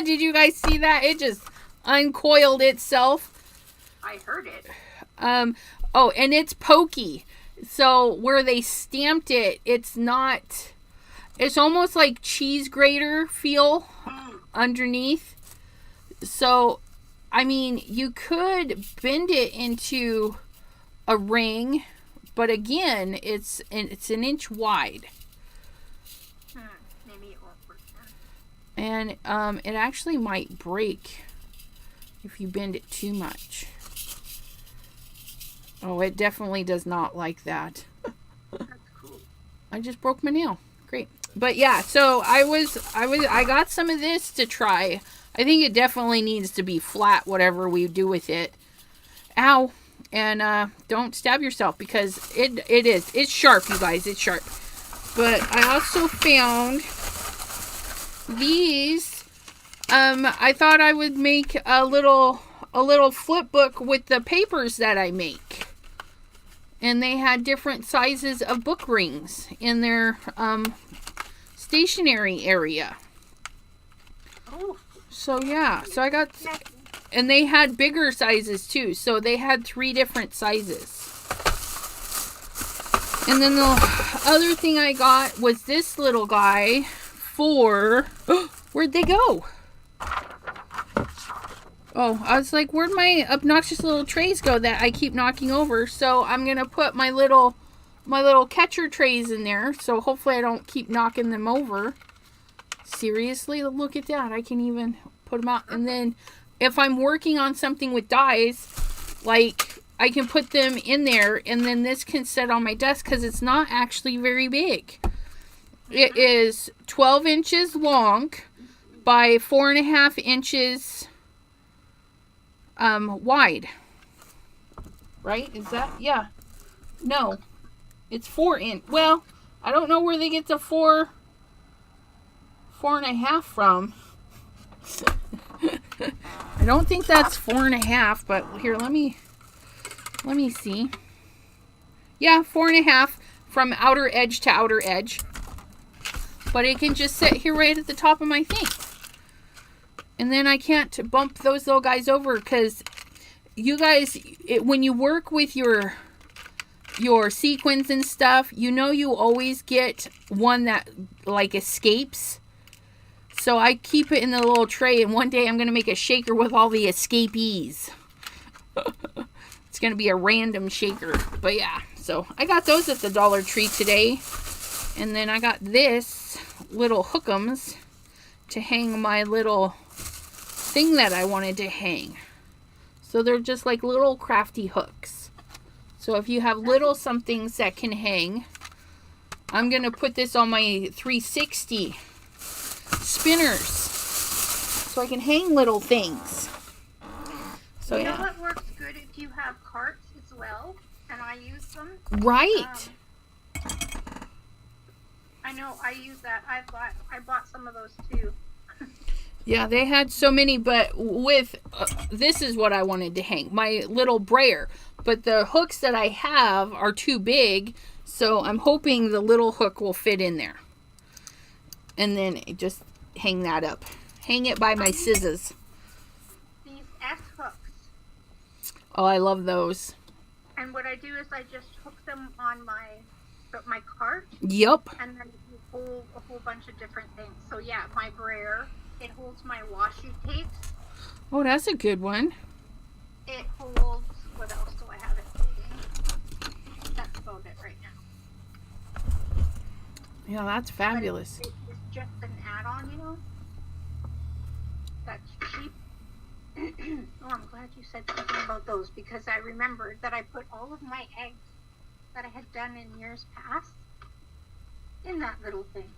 Did you guys see that? It just uncoiled itself. I heard it. Oh, and it's pokey. So where they stamped it, it's not... It's almost like cheese grater feel underneath. So, I mean, you could bend it into a ring, but again, it's an inch wide. Maybe it won't work then. And it actually might break if you bend it too much. Oh, it definitely does not like that. That's cool. I just broke my nail. Great. But yeah, so I got some of this to try. I think it definitely needs to be flat, whatever we do with it. Ow. And don't stab yourself, because it's sharp, you guys. It's sharp. But I also found these. I thought I would make a little flip book with the papers that I make. And they had different sizes of book rings in their stationery area. Oh. So yeah, so I got, and they had bigger sizes too. So they had 3 different sizes. And then the other thing I got was this little guy for, where'd they go? Oh, I was like, where'd my obnoxious little trays go that I keep knocking over? So I'm going to put my little catcher trays in there. So hopefully I don't keep knocking them over. Seriously, look at that. I can even put them out. And then if I'm working on something with dies, like I can put them in there, and then this can sit on my desk because it's not actually very big. It is 12 inches long by 4.5 inches wide. Right? Is that? Yeah. No. It's 4 inch. Well, I don't know where they get the 4.5 from. I don't think that's 4.5, but here, let me see. Yeah, 4.5 from outer edge to outer edge. But it can just sit here right at the top of my thing. And then I can't bump those little guys over, because you guys, when you work with your sequins and stuff, you know you always get one that like escapes. So I keep it in the little tray, and one day I'm going to make a shaker with all the escapees. It's going to be a random shaker. But yeah, so I got those at the Dollar Tree today. And then I got this little hook'ems to hang my little thing that I wanted to hang. So they're just like little crafty hooks. So if you have little somethings that can hang, I'm going to put this on my 360 spinners so I can hang little things. So you yeah. know what works good if you have carts as well, and I use them. Right. I know I use that. I bought some of those too. Yeah, they had so many, but with this is what I wanted to hang, my little brayer. But the hooks that I have are too big, so I'm hoping the little hook will fit in there. And then just hang that up. Hang it by my scissors. These S hooks. Oh, I love those. And what I do is I just hook them on my cart, Yep. and then you hold a whole bunch of different things. So yeah, my brayer, it holds my washi tapes. Oh, that's a good one. It holds, what else do I have it holding? That's about it right now. Yeah, that's fabulous. But it's just an add-on, you know? That's cheap. Oh, I'm glad you said something about those, because I remembered that I put all of my eggs that I had done in years past in that little thing.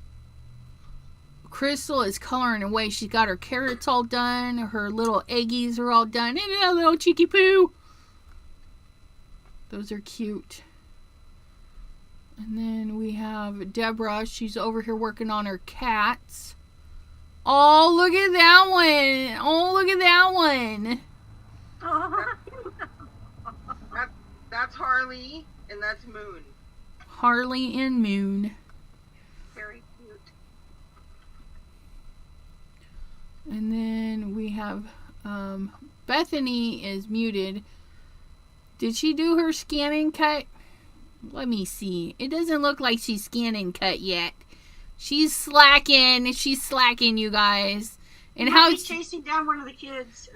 Crystal is coloring away. She's got her carrots all done. Her little eggies are all done. And a little cheeky poo. Those are cute. And then we have Deborah. She's over here working on her cats. Oh, look at that one. Oh, look at that one. That's Harley, and that's Moon. Harley and Moon. Very cute. And then we have Bethany is muted. Did she do her scan and cut? Let me see. It doesn't look like she's scan and cut yet. She's slacking. She's slacking, you guys. And how's chasing down one of the kids?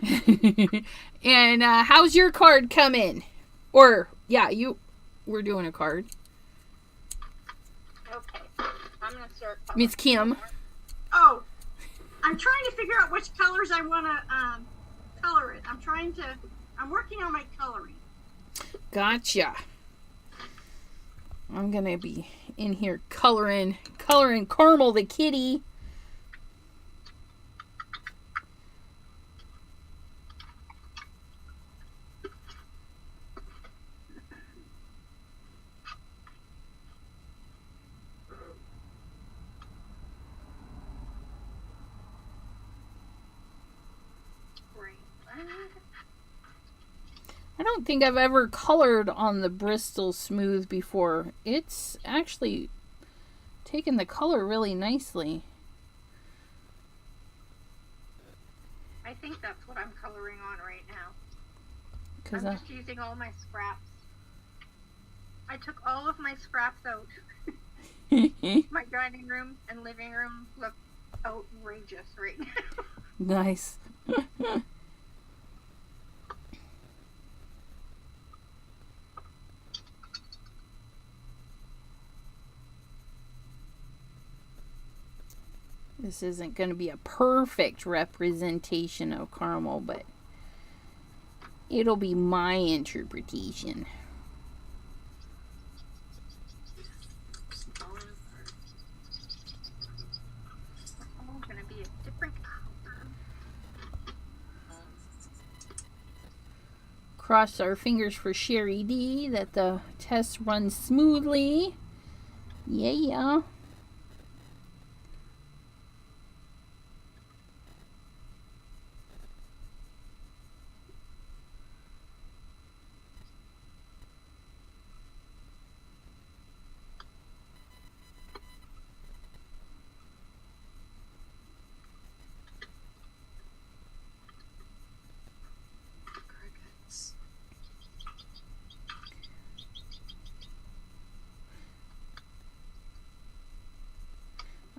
and how's your card coming? Or yeah, we're doing a card. Okay, I'm gonna start. Miss Kim. Oh, I'm trying to figure out which colors I want to color it. I'm working on my coloring. Gotcha. I'm gonna be in here coloring Caramel the kitty. I don't think I've ever colored on the Bristol Smooth before. It's actually taken the color really nicely. I think that's what I'm coloring on right now. Cause I'm just using all my scraps. I took all of my scraps out. My dining room and living room look outrageous right now. Nice. This isn't going to be a perfect representation of caramel, but it'll be my interpretation. It's going to be a different color. Cross our fingers for Sherry D that the test runs smoothly. Yeah.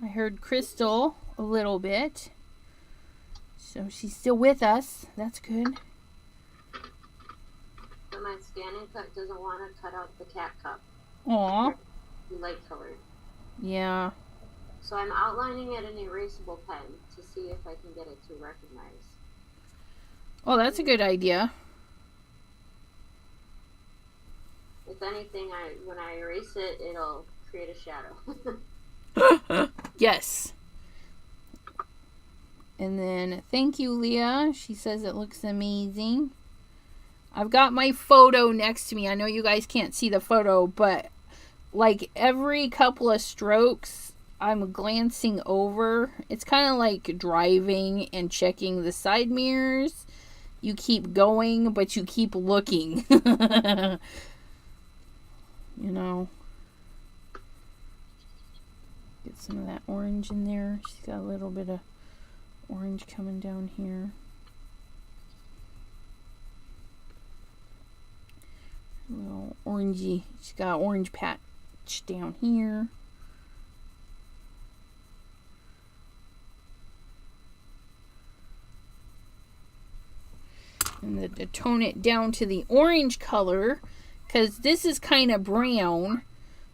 I heard Crystal a little bit. So she's still with us. That's good. Am I my scanning cut doesn't want to cut out the cat cup. Aw. Light colored. Yeah. So I'm outlining it in erasable pen to see if I can get it to recognize. Oh, that's a good idea. If anything, when I erase it, it'll create a shadow. Yes. And then, thank you, Leah. She says it looks amazing. I've got my photo next to me. I know you guys can't see the photo, but like every couple of strokes, I'm glancing over. It's kind of like driving and checking the side mirrors. You keep going, but you keep looking. You know. Get some of that orange in there. She's got a little bit of orange coming down here. A little orangey. She's got an orange patch down here. And to tone it down to the orange color, because this is kind of brown,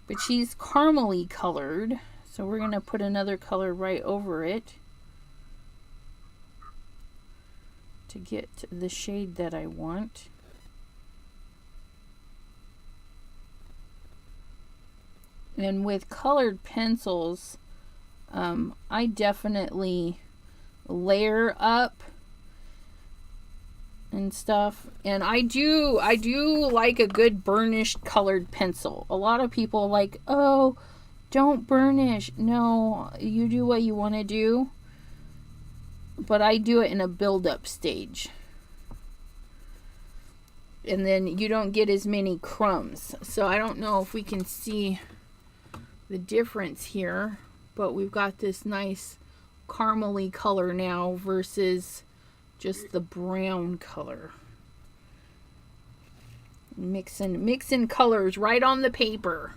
but she's caramely colored. So we're going to put another color right over it to get the shade that I want. And with colored pencils, I definitely layer up and stuff. And I do like a good burnished colored pencil. A lot of people are like, oh, don't burnish. No, you do what you want to do. But I do it in a build-up stage. And then you don't get as many crumbs. So I don't know if we can see the difference here. But we've got this nice caramely color now versus just the brown color. Mixing colors right on the paper.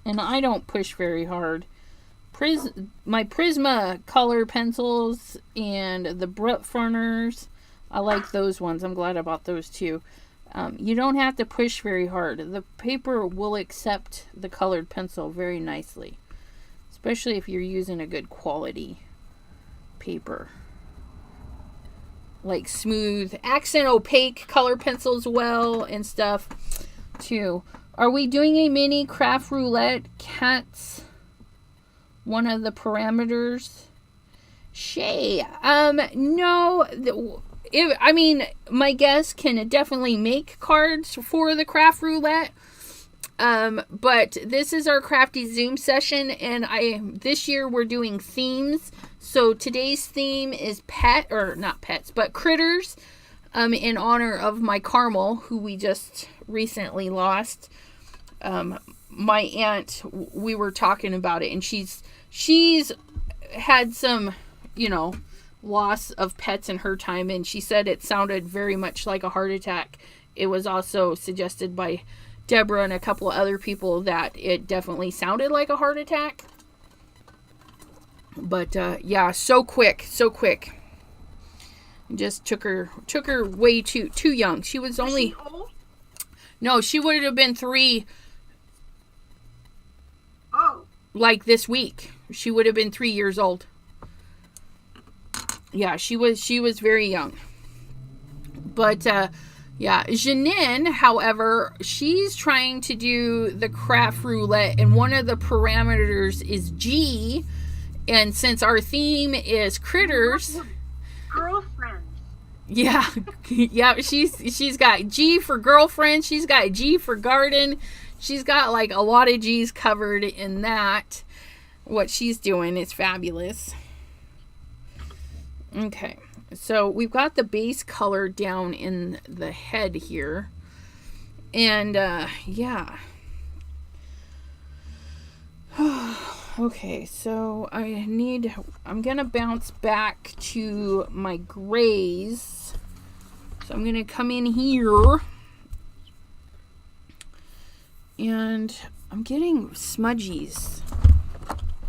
And I don't push very hard. My Prisma color pencils and the Brutfurners, I like those ones. I'm glad about those too. You don't have to push very hard. The paper will accept the colored pencil very nicely. Especially if you're using a good quality paper. Like smooth, accent opaque color pencils well and stuff too. Are we doing a mini craft roulette? Cats, one of the parameters. Shay, no. I mean, my guests can definitely make cards for the craft roulette. But this is our Crafty Zoom session, and this year we're doing themes. So today's theme is not pets, but critters. In honor of my Carmel, who we just recently lost. My aunt, we were talking about it, and she's had some, loss of pets in her time, and she said it sounded very much like a heart attack. It was also suggested by Deborah and a couple of other people that it definitely sounded like a heart attack. But yeah, so quick. Just took her way too young. She was only... she old? No, she would have been 3. Oh. Like this week. She would have been 3 years old. Yeah, she was very young. But yeah, Janine, however, she's trying to do the craft roulette, and one of the parameters is G. And since our theme is critters, Girlfriends. yeah, she's got G for girlfriend. She's got G for garden. She's got like a lot of G's covered in that. What she's doing is fabulous. Okay, so we've got the base color down in the head here. And, yeah. Okay, so I'm going to bounce back to my grays. So I'm going to come in here. And I'm getting smudgies.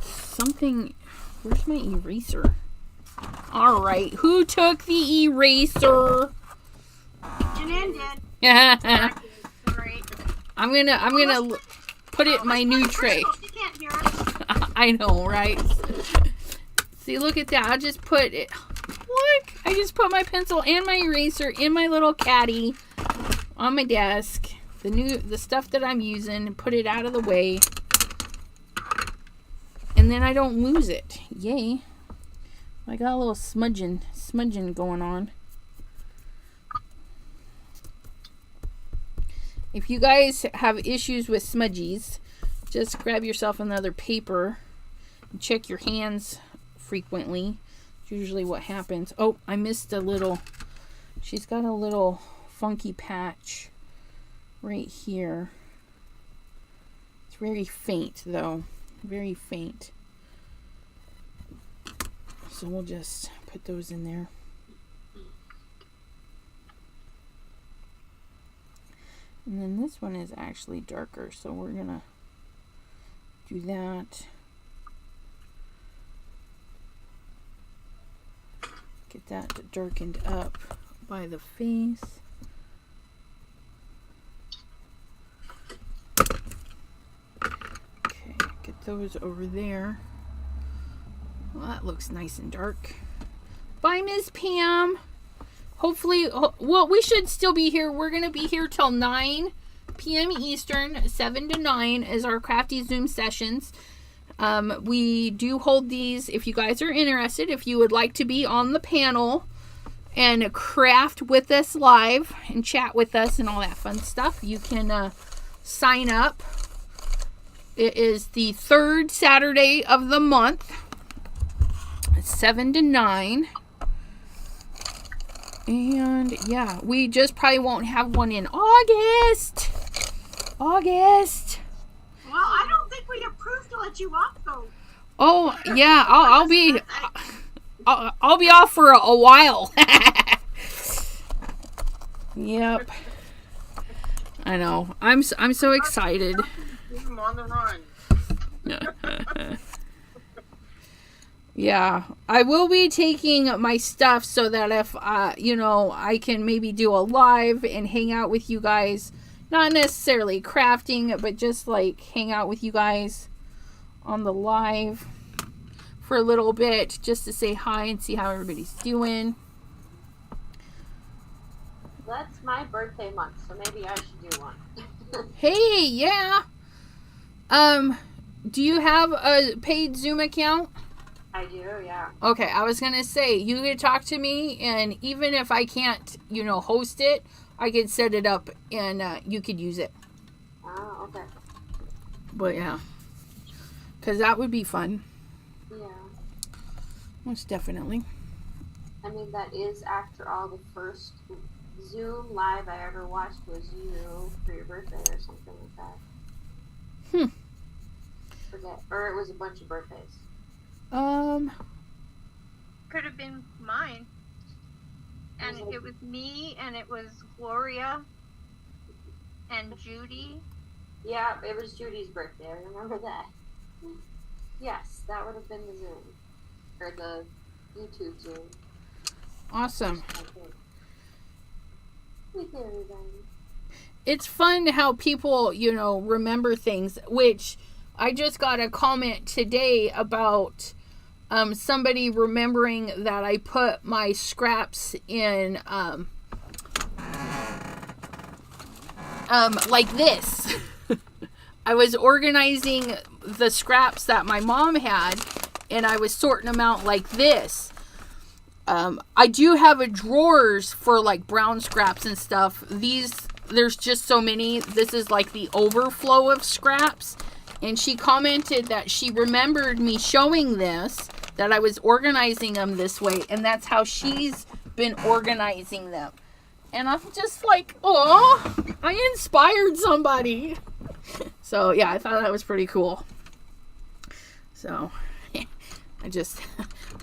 Something, where's my eraser? All right, who took the eraser? Janine did. Yeah. Great. I'm gonna put it in my new tray. She can't hear us. I know, right? See, look at that. I just put it. Look, I just put my pencil and my eraser in my little caddy on my desk. The stuff that I'm using, and put it out of the way, and then I don't lose it. Yay! I got a little smudging going on. If you guys have issues with smudgies, just grab yourself another paper and check your hands frequently. It's usually what happens. Oh, I missed a little. She's got a little funky patch right here. It's very faint though. Very faint. So we'll just put those in there. And then this one is actually darker, so we're gonna do that. Get that darkened up by the face. Okay, get those over there. Well, that looks nice and dark. Bye, Miss Pam. Hopefully, well, we should still be here. We're going to be here till 9 p.m. Eastern. 7 to 9 is our Crafty Zoom sessions. We do hold these if you guys are interested. If you would like to be on the panel and craft with us live and chat with us and all that fun stuff, you can sign up. It is the third Saturday of the month. 7 to 9. And yeah, we just probably won't have one in August. Well, I don't think we approved to let you off though. Oh yeah, I'll be off for a while. Yep. I know. I'm so excited. I'm on the run. Yeah, I will be taking my stuff so that if, I can maybe do a live and hang out with you guys. Not necessarily crafting, but just like hang out with you guys on the live for a little bit just to say hi and see how everybody's doing. That's my birthday month, so maybe I should do one. Hey, yeah. Do you have a paid Zoom account? I do, yeah. Okay, I was gonna say, you could talk to me, and even if I can't, host it, I could set it up, and you could use it. Oh, okay. But yeah, because that would be fun. Yeah. Most definitely. I mean, that is after all. The first Zoom live I ever watched was you for your birthday or something like that. Forget. Or it was a bunch of birthdays. Could have been mine. And it was me, and it was Gloria, and Judy. Yeah, it was Judy's birthday. I remember that. Yes, that would have been the Zoom. Or the YouTube Zoom. Awesome. With everybody. It's fun how people, remember things, which I just got a comment today about somebody remembering that I put my scraps in like this. I was organizing the scraps that my mom had, and I was sorting them out like this. I do have a drawers for like brown scraps and stuff. There's just so many. This is like the overflow of scraps. And she commented that she remembered me showing this, that I was organizing them this way, and that's how she's been organizing them. And I'm just like, oh, I inspired somebody. So yeah, I thought that was pretty cool. So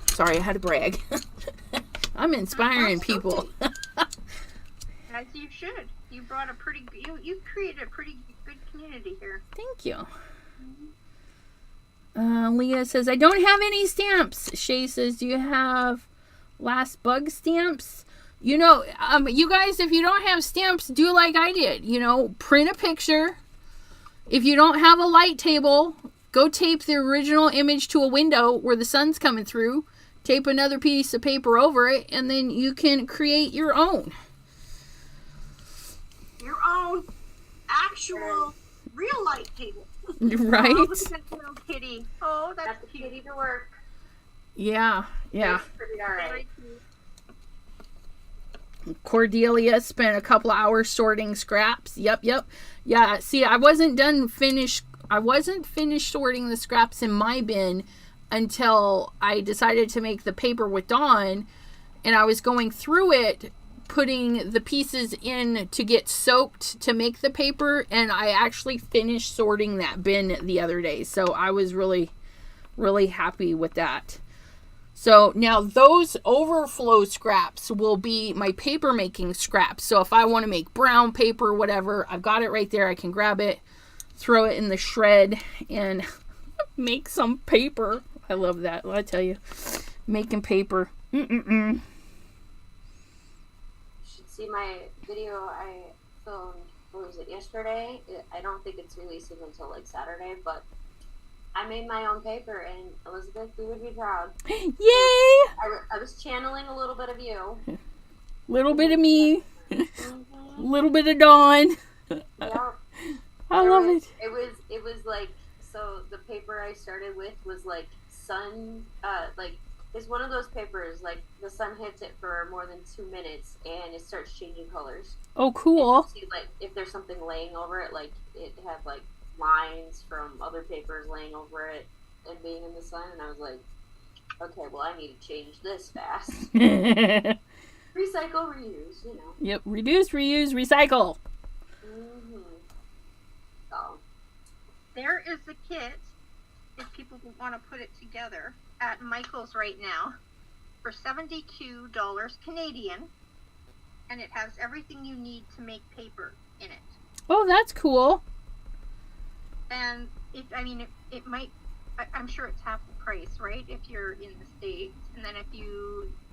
sorry, I had to brag. I'm inspiring people. As you should. You brought you created a pretty good community here. Thank you. Leah says, I don't have any stamps. Shay says, do you have last bug stamps? You know, you guys, if you don't have stamps, do like I did. You know, print a picture. If you don't have a light table, go tape the original image to a window where the sun's coming through. Tape another piece of paper over it, and then you can create your own. Your own actual real light table. Right? Oh, look at that little kitty. Oh, that's Got the cute. kitty to work. Yeah. It's pretty alright. Very cute. Cordelia spent a couple hours sorting scraps. Yep. Yeah, see, I wasn't finished sorting the scraps in my bin until I decided to make the paper with Dawn, and I was going through it, putting the pieces in to get soaked to make the paper, and I actually finished sorting that bin the other day. So I was really, really happy with that. So now those overflow scraps will be my paper making scraps. So if I want to make brown paper, whatever, I've got it right there. I can grab it, throw it in the shred, and make some paper. I love that. I tell you, making paper. You should see my video I filmed, what was it, yesterday? I don't think it's releasing until like Saturday, but I made my own paper, and Elizabeth, you would be proud. Yay! I was channeling a little bit of you. Little bit of me. Mm-hmm. Little bit of Dawn. Yep. I love it. It was like, so the paper I started with was like sun, like, it's one of those papers, like the sun hits it for more than 2 minutes and it starts changing colors. Oh, cool. See, like, if there's something laying over it, like it had like lines from other papers laying over it and being in the sun, and I was like, okay, well, I need to change this fast. Recycle, reuse, you know. Yep, reduce, reuse, recycle. Mm-hmm. So, There is the kit, if people want to put it together, at Michael's right now for $72 Canadian, and it has everything you need to make paper in it. Oh, that's cool. And it might, I'm sure it's half the price, right? If you're in the States. And then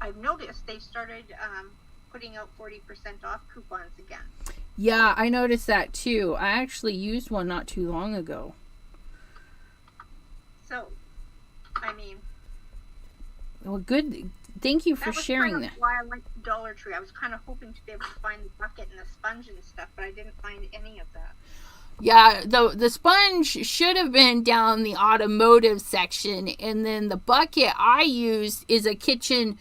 I've noticed they've started putting out 40% off coupons again. Yeah, I noticed that too. I actually used one not too long ago. So, I mean, Well, good. Thank you for sharing kind that. of why I went to Dollar Tree. I was kind of hoping to be able to find the bucket and the sponge and stuff, but I didn't find any of that. Yeah, the sponge should have been down the automotive section, and then the bucket I used is a kitchen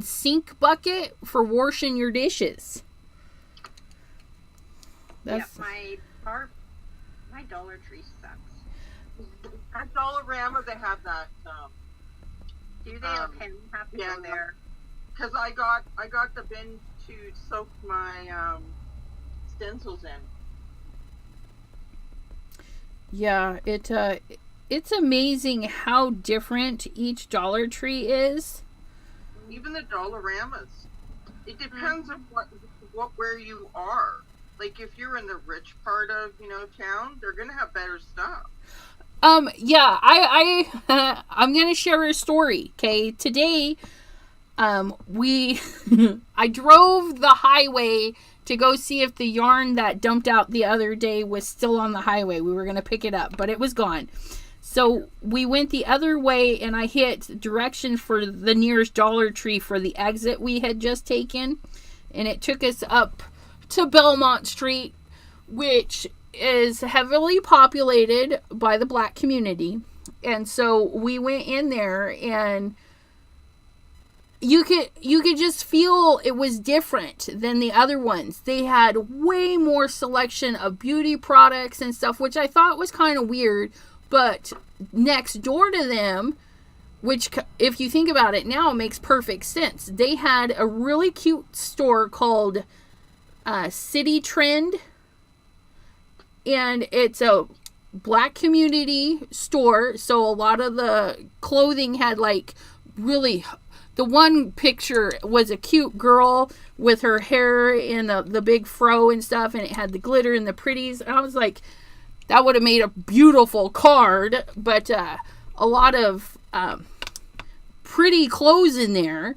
sink bucket for washing your dishes. That's My Dollar Tree sucks. At Dollarama, they have that. Do they? Okay, I'm happy to yeah, go there. Because I got the bin to soak my stencils in. Yeah, it's amazing how different each Dollar Tree is. Even the Dollaramas. It depends on where you are. Like, if you're in the rich part of, town, they're gonna have better stuff. Yeah, I'm gonna share a story. Okay, today, I drove the highway to go see if the yarn that dumped out the other day was still on the highway. We were gonna pick it up, but it was gone. So we went the other way, and I hit direction for the nearest Dollar Tree for the exit we had just taken, and it took us up to Belmont Street, which is heavily populated by the Black community. And so we went in there, and you could just feel it was different than the other ones. They had way more selection of beauty products and stuff, which I thought was kind of weird. But next door to them, which if you think about it now, makes perfect sense. They had a really cute store called City Trend, and it's a Black community store. So a lot of the clothing had like really. The one picture was a cute girl with her hair in the big fro and stuff, and it had the glitter and the pretties. And I was like, that would have made a beautiful card, but a lot of pretty clothes in there.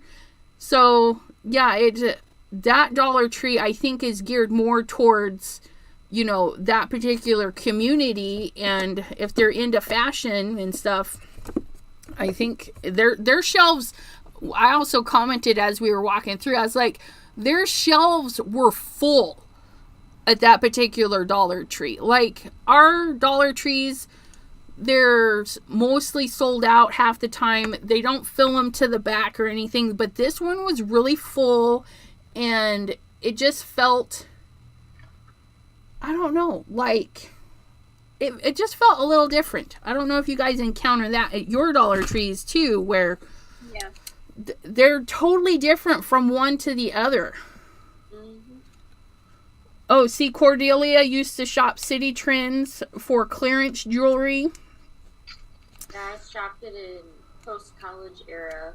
So yeah, that Dollar Tree I think is geared more towards, you know, that particular community, and if they're into fashion and stuff, I think their shelves, I also commented as we were walking through, I was like, their shelves were full at that particular Dollar Tree. Like our Dollar Trees, they're mostly sold out half the time. They don't fill them to the back or anything, but this one was really full, and it just felt, I don't know, like it just felt a little different. I don't know if you guys encounter that at your Dollar Trees too, where Yeah. they're totally different from one to the other. Oh, see, Cordelia used to shop City Trends for clearance jewelry. Yeah, I shopped it in post-college era.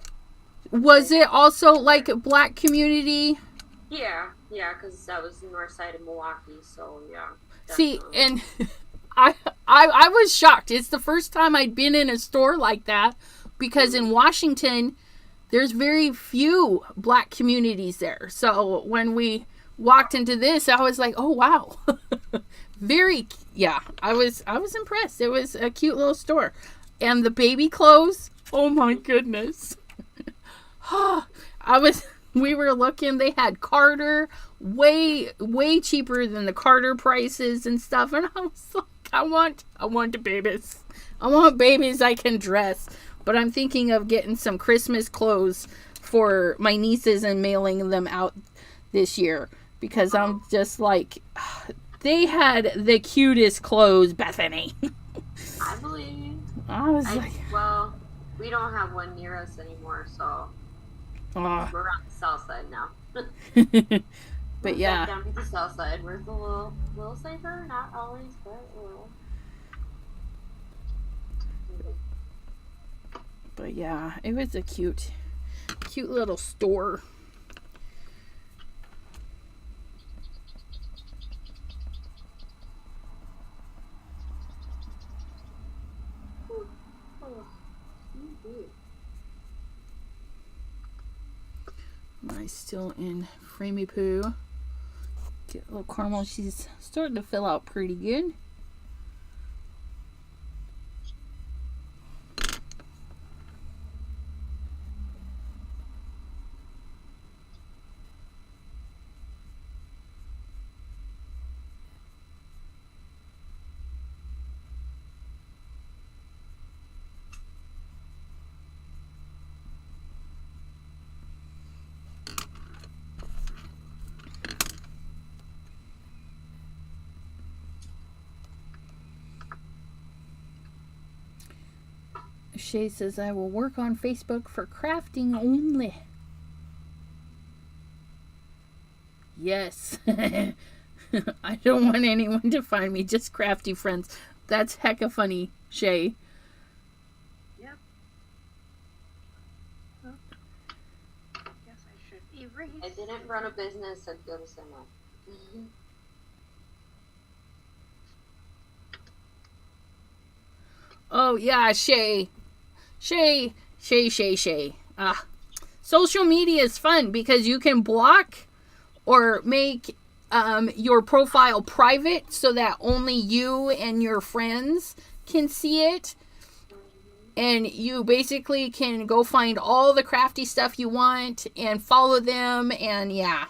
Was it also like a black community? Yeah, because that was the north side of Milwaukee, so yeah. See, definitely. and I was shocked. It's the first time I'd been in a store like that, because in Washington, there's very few black communities there. So when we walked into this, I was like, oh wow. I was impressed. It was a cute little store. And the baby clothes, oh my goodness. We were looking, they had Carter, way cheaper than the Carter prices and stuff, and I was like, I want the babies. I want babies I can dress. But I'm thinking of getting some Christmas clothes for my nieces and mailing them out this year, because I'm just like, they had the cutest clothes, Bethany. I believe. I was like, well, we don't have one near us anymore, so we're on the south side now. but yeah. Down to the south side, we're a little safer, not always, but a little. But yeah, it was a cute little store. Am I still in Framey Poo? Get a little caramel. She's starting to fill out pretty good. Shay says, I will work on Facebook for crafting only. Yes. I don't want anyone to find me, just crafty friends. That's hecka funny, Shay. Yep. Well, guess I should erase. I didn't run a business, I'd go to someone. Oh, yeah, Shay. Social media is fun because you can block or make your profile private so that only you and your friends can see it. And you basically can go find all the crafty stuff you want and follow them, and yeah.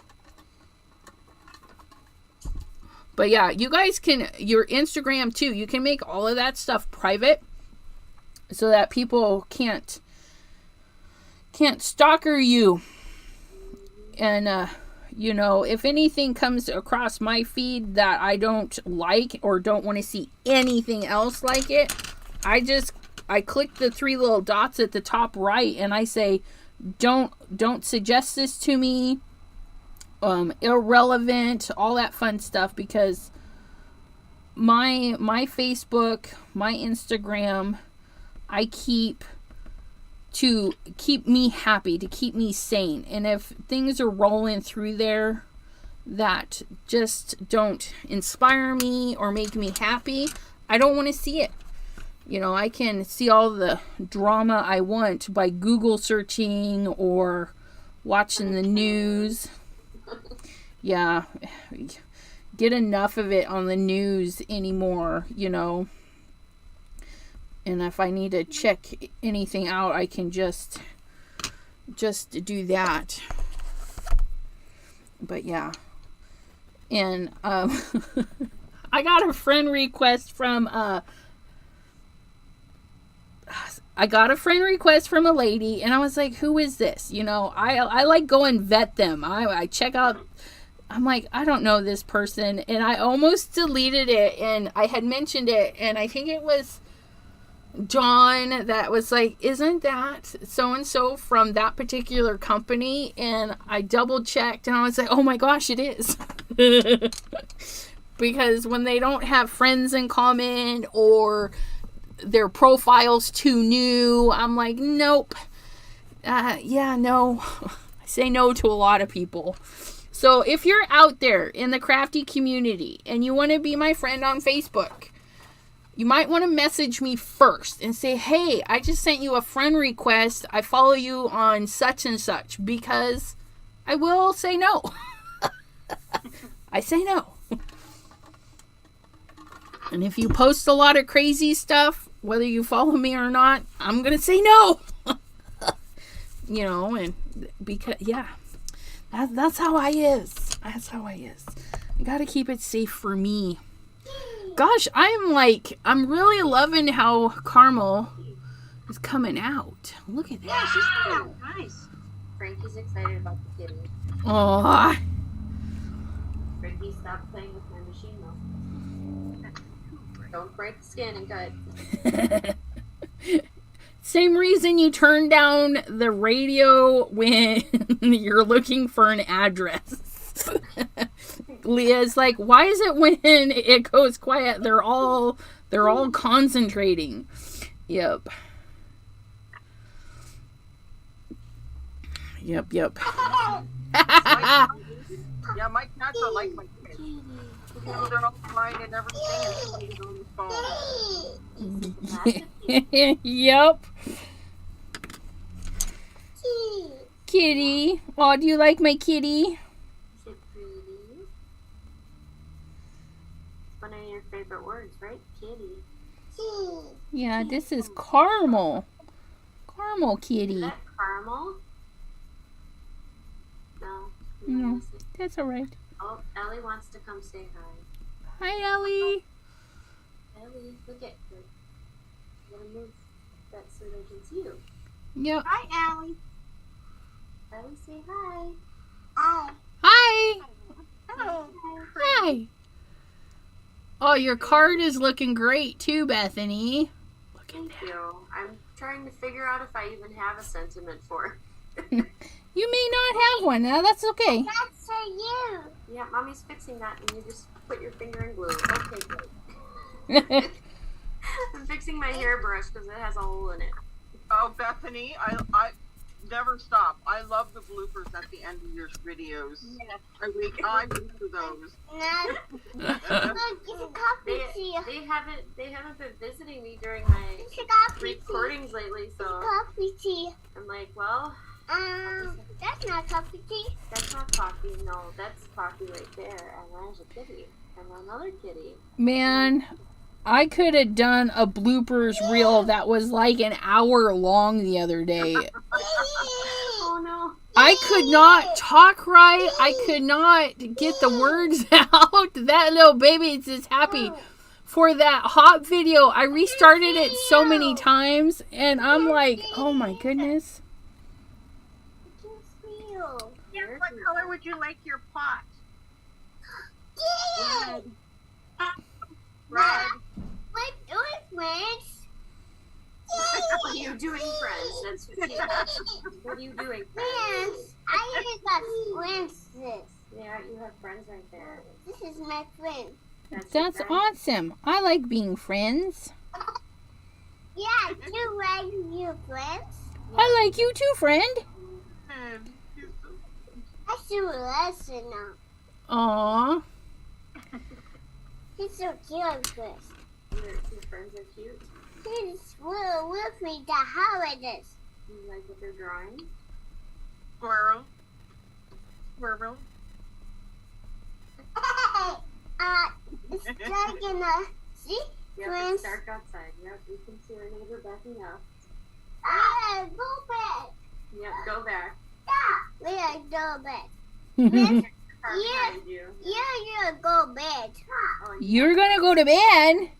But yeah, you guys can, your Instagram too, you can make all of that stuff private so that people can't stalker you. And you know, if anything comes across my feed that I don't like or don't want to see anything else like it, I click the three little dots at the top right and I say, don't suggest this to me, irrelevant, all that fun stuff, because my Facebook, my Instagram, I keep to keep me happy, to keep me sane. And if things are rolling through there that just don't inspire me or make me happy, I don't want to see it. You know, I can see all the drama I want by Google searching or watching the news. Yeah, get enough of it on the news anymore, you know. And if I need to check anything out, I can just do that. But yeah. And I got a friend request from a lady, and I was like, who is this? You know, I like go and vet them. I check out, I'm like, I don't know this person, and I almost deleted it, and I had mentioned it, and I think it was John that was like, isn't that so-and-so from that particular company? And I double checked, and I was like, oh my gosh, it is. Because when they don't have friends in common, or their profile's too new, I'm like, nope. Yeah, no. I say no to a lot of people. So if you're out there in the crafty community and you want to be my friend on Facebook, you might want to message me first and say, hey, I just sent you a friend request. I follow you on such and such, because I will say no. I say no. And if you post a lot of crazy stuff, whether you follow me or not, I'm going to say no. You know, and because, yeah, that's how I is. That's how I is. I got to keep it safe for me. Gosh, I'm really loving how Caramel is coming out. Look at that. Yeah, she's coming out nice. Frankie's excited about the kitty. Oh, Frankie, stop playing with my machine though. Don't break the skin and cut. same reason you turn down the radio when you're looking for an address. Leah's like, why is it when it goes quiet, they're all concentrating? Yep. Yep. Yeah, my cats are like my kids. You know, they're all crying and everything, and somebody's on the phone. Yep. Kitty. Oh, do you like my kitty? Is it pretty? One of your favorite words, right? Kitty. Yeah, this is Caramel. Caramel kitty. Is that caramel? No. No, that's alright. Oh, Ellie wants to come say hi. Hi, Ellie. Ellie, look at her. I'm gonna move that so they can see you. Yep. Hi, Allie. Ellie, say hi. Oh. Hi. Hello. Hi. Oh, your card is looking great too, Bethany. Look at Thank that. you. I'm trying to figure out if I even have a sentiment for it. You may not have one. Now that's okay. That's for you. Yeah, Mommy's fixing that, and you just put your finger in glue. Okay, good. I'm fixing my hairbrush because it has a hole in it. Oh, Bethany, I never stop. I love the bloopers at the end of your videos. Yeah. I wait for those. They haven't been visiting me during my recordings lately, so Coffee tea. I'm like, well, That's not coffee tea. that's not coffee. No, that's coffee right there. And there's a kitty and another kitty. Man, I could have done a bloopers reel that was like an hour long the other day. Oh no. I could not talk right. I could not get the words out. That little baby is just happy. For that hop video, I restarted it so many times, and I'm like, oh my goodness. Yeah, what color would you like your pot? Red. Red. What doing, friends? What are you doing, friends? That's what are you doing, friends? Friends. I even got friends. Yeah, you have friends right there. This is my friend. your That's friend. awesome. I like being friends. Yeah, you like your friends? I like you too, friend. I should listen now. Aw. He's so cute, Chris. Your friends are cute. Please will with me the holidays. You like what they're drawing? Squirrel. Squirrel. It's dark in the see? Yep, Friends. it's dark outside. Yep, you can see our neighbor backing up. Go back. Yep, go back. We are go back. Car Yeah. behind you. You're go back. Oh, You're gonna go to bed.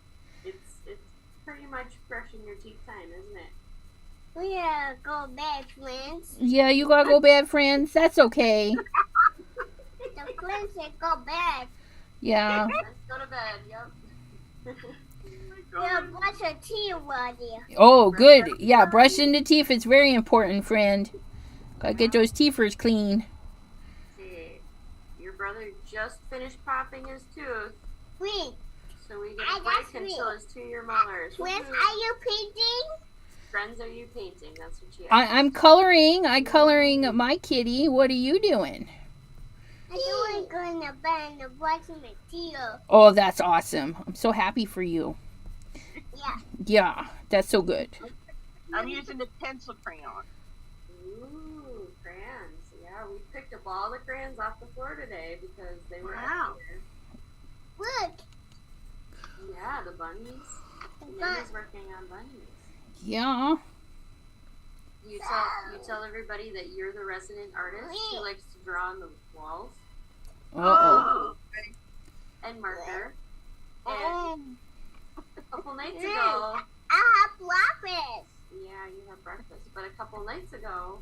it's pretty much brushing your teeth time, isn't it? We are go back, friends. Yeah, you gotta go bed, friends. That's okay. The friends say go back. Yeah. Let's go to bed. Yep. You'll brush your teeth, buddy. Oh, good. Yeah, brushing the teeth is very important, friend. Gotta get those teethers clean. See, your brother just finished popping his tooth, Wait, so we get I a got break three. until his 2-year molars. friends, Woohoo. are you painting? Friends, are you painting? That's what she asked. I'm coloring. I'm coloring my kitty. What are you doing? I'm going to bend the brushing my teeth. Oh, that's awesome. I'm so happy for you. Yeah. Yeah, that's so good. I'm using the pencil crayon. Ooh, crayons. Yeah, we picked up all the crayons off the floor today because they were Wow. everywhere. Look. Yeah, the bunnies. Nana's working on bunnies. Yeah. You tell everybody that you're the resident artist who likes to draw on the walls Uh-oh. and marker. Oh. And a couple nights ago, I have breakfast. yeah, you had breakfast. But a couple nights ago,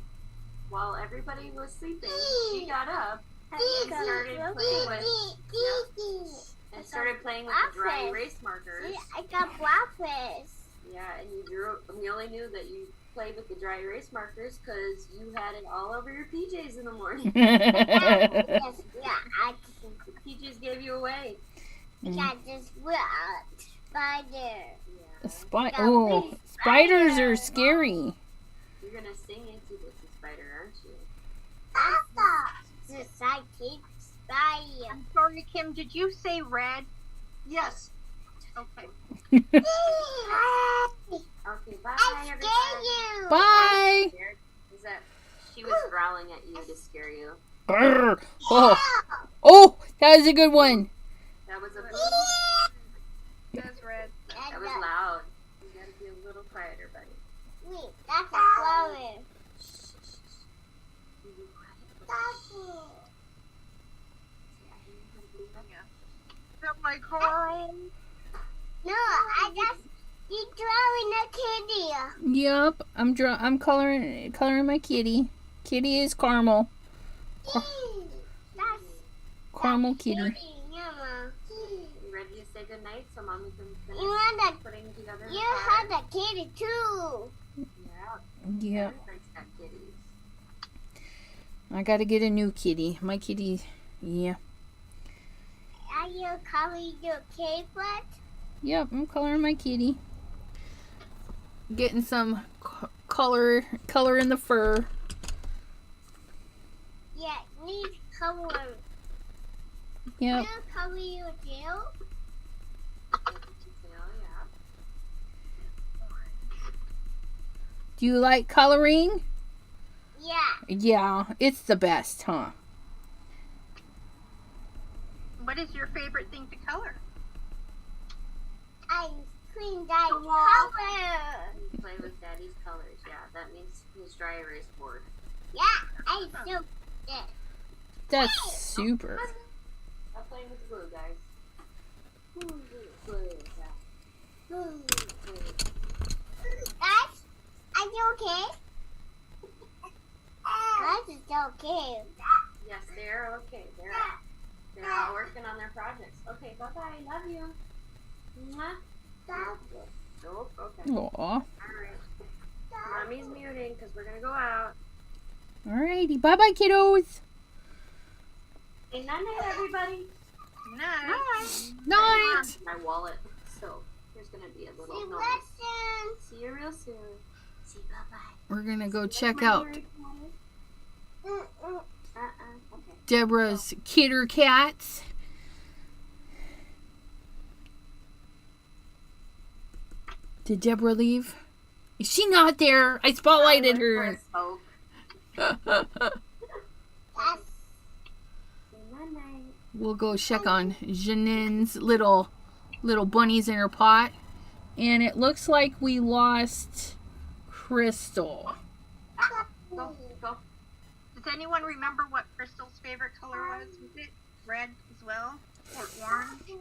while everybody was sleeping, she got up and started playing with the dry erase markers. See, I got breakfast. Yeah, and you drew. We only knew that you played with the dry erase markers because you had it all over your PJs in the morning. Yes, yeah, I The PJs gave you away. got this spider. Yeah. Oh, spiders are scary. You're gonna sing into this spider, aren't you? The sidekick spider. I'm sorry, Kim, did you say red? Yes. Okay. Okay, bye, I everybody. scared you. Bye. Scared? Is that she was growling at you to scare you? Grr. Oh, that was a good one. That was a That's red. that was loud. You gotta be a little quieter, buddy. Wait, that's a flower. You be quiet. That's it. Is that my Carl? No, I just keep drawing a kitty. Yep, I'm coloring my kitty. Kitty is caramel. That's Caramel kitty. Mama. You ready to say goodnight so Mommy can finish You want the putting together the you card? have the kitty too. Yeah. Yep. Everybody's got kitties. I gotta get a new kitty. My kitty, yeah. Are you coloring your kitty foot? Yep, I'm coloring my kitty. Getting some color in the fur. Yeah, need color. Yep. You color your tail? Yeah. Do you like coloring? Yeah. Yeah, it's the best, huh? What is your favorite thing to color? I clean that color. You play with Daddy's colors. Yeah, that means his dry erase board. Yeah, I do it. That's super. Stop playing with the glue, guys. Glue. Yeah. Guys, are you okay? Guys, it's okay. Yes, they're okay. They're all working on their projects. Okay, bye-bye. Love you. Mwah. Nope, okay. Aw. All right. Mommy's muting because we're going to go out. Alrighty. Bye-bye, kiddos. Hey, night-night, everybody. Nice. Night. My wallet. So, there's going to be a little See, noise. listen. See you real soon. See, bye-bye. We're gonna go check out Okay. Deborah's Kitter Cats. Did Deborah leave? Is she not there? I spotlighted her. We'll go check on Janine's little bunnies in her pot. And it looks like we lost Crystal. Go. Does anyone remember what Crystal's favorite color was? Was it red as well? Or orange?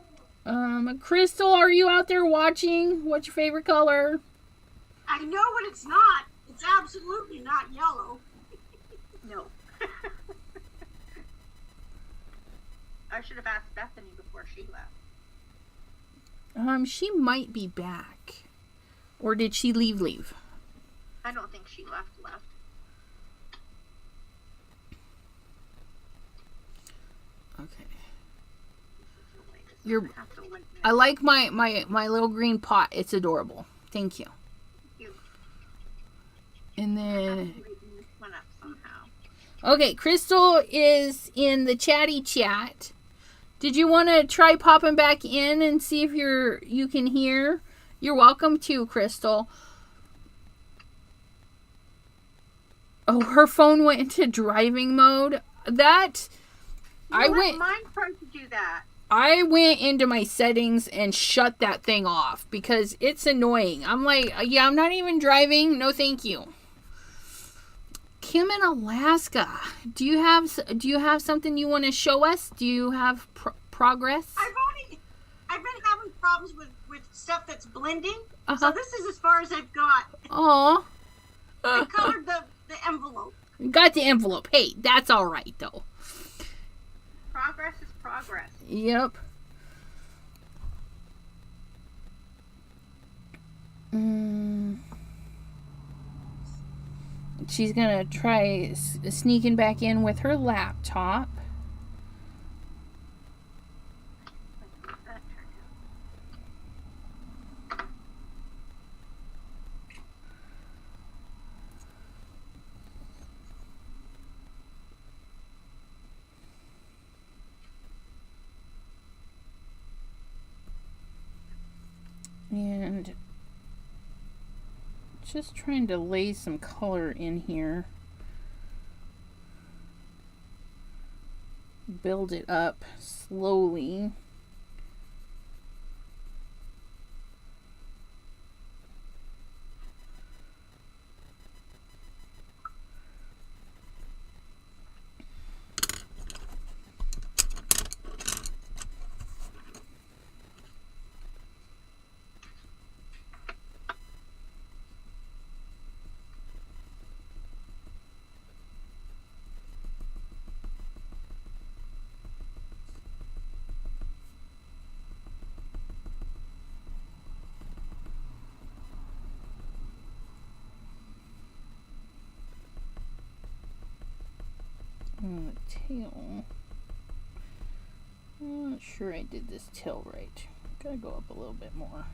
Crystal, are you out there watching? What's your favorite color? I know what it's not. It's absolutely not yellow. No. I should have asked Bethany before she left. She might be back. Or did she leave? I don't think she left. Okay. I like my little green pot. It's adorable. Thank you. And then okay, Crystal is in the chatty chat. Did you want to try popping back in and see if you can hear? You're welcome to, Crystal. Oh, her phone went into driving mode. Mine tried to do that. I went into my settings and shut that thing off because it's annoying. I'm like, yeah, I'm not even driving. No, thank you. Kim in Alaska. Do you have something you want to show us? Do you have progress? I've been having problems with stuff that's blending. So this is as far as I've got. Oh. I colored the envelope. You got the envelope. Hey, that's all right though. Progress is progress. Yep. She's gonna try sneaking back in with her laptop. And just trying to lay some color in here. Build it up slowly. The tail. I'm not sure I did this tail right. Gotta go up a little bit more.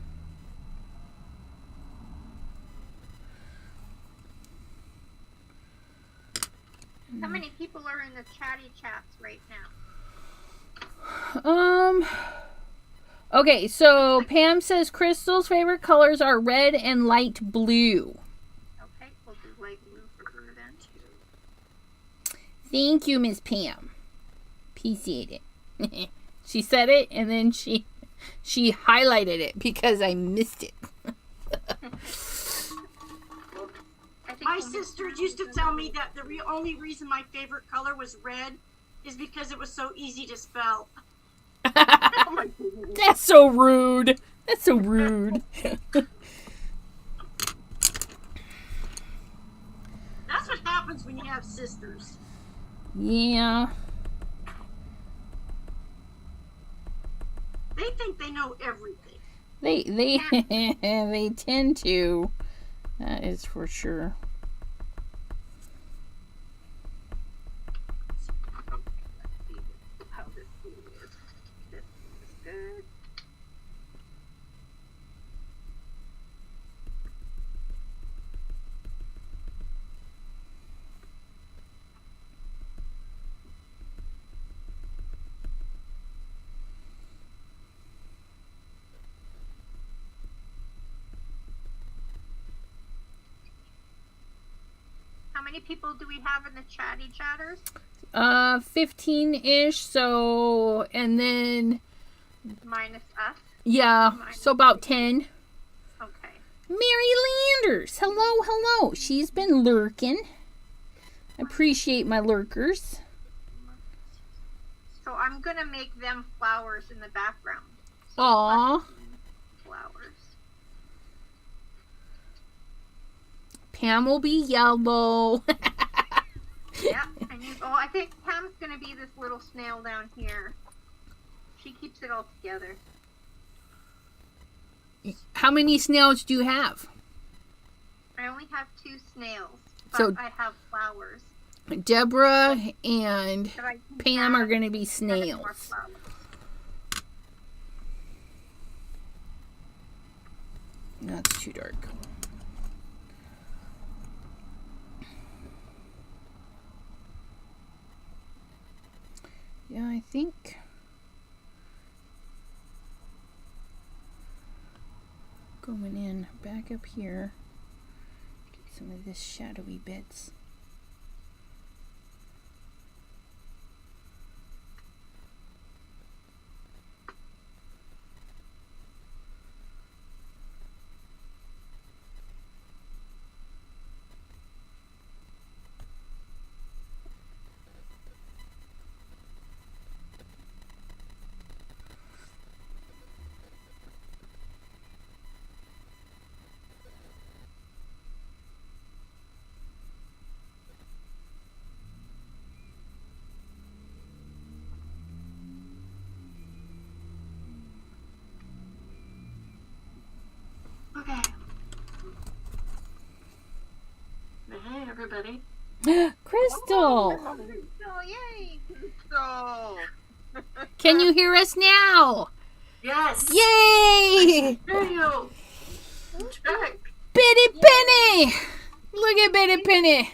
How many people are in the chatty chats right now? Okay, so Pam says Crystal's favorite colors are red and light blue. Okay, we'll do light blue for her then too. Thank you, Miss Pam. Appreciate it. She said it and then she highlighted it because I missed it. My sisters used to tell me that the only reason my favorite color was red is because it was so easy to spell. Oh my goodness. That's so rude. That's so rude. That's what happens when you have sisters. Yeah. They think they know everything. They tend to. That is for sure. many people do we have in the chatty chatters? 15-ish, so, and then, Minus us? yeah, so about 10. Okay. Mary Landers, hello. She's been lurking. Appreciate my lurkers. So I'm gonna make them flowers in the background. Aww. Flowers. Pam will be yellow. Yeah, I think Pam's gonna be this little snail down here. She keeps it all together. How many snails do you have? I only have 2 snails, but So- I have flowers. Deborah and But I can Pam add are going to be 7 more snails. flowers. That's too dark. Yeah, I think going in back up here, get some of this shadowy bits. Okay. Hey, everybody. Crystal, Oh, yay! So, can you hear us now? Yes. Yay! Video. Check. Bitty Penny! Look at Bitty Penny.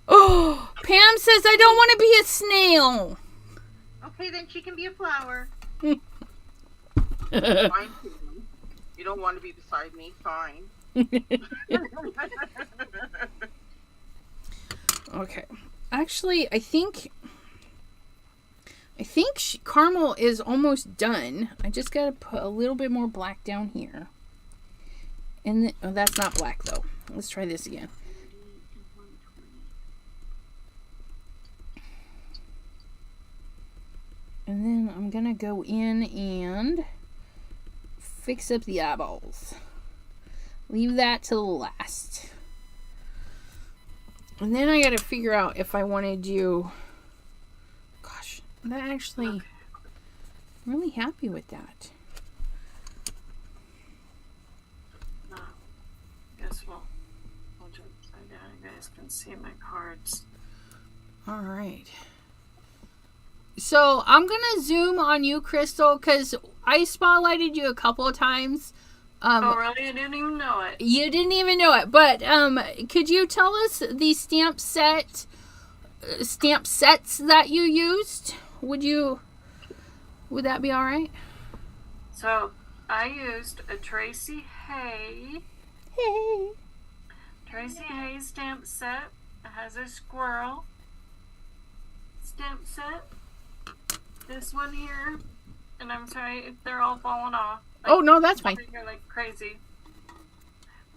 Oh, Pam says I don't want to be a snail. Okay, then she can be a flower. fine too. You don't want to be beside me, fine. Okay. Actually, I think caramel is almost done. I just got to put a little bit more black down here. And then, oh, that's not black though. Let's try this again. And then I'm going to go in and fix up the eyeballs. Leave that to the last. And then I got to figure out if I want to do... Gosh, that actually... I'm really happy with that. Guess we'll do it upside down. You guys can see my cards. All right. So I'm going to zoom on you, Crystal, because I spotlighted you a couple of times. Oh, really? I didn't even know it. You didn't even know it, but could you tell us the stamp sets that you used? Would that be all right? So, I used a Tracy Hay stamp set. It has a squirrel stamp set. This one here, and I'm sorry if they're all falling off. Oh, no, that's fine. You're like crazy.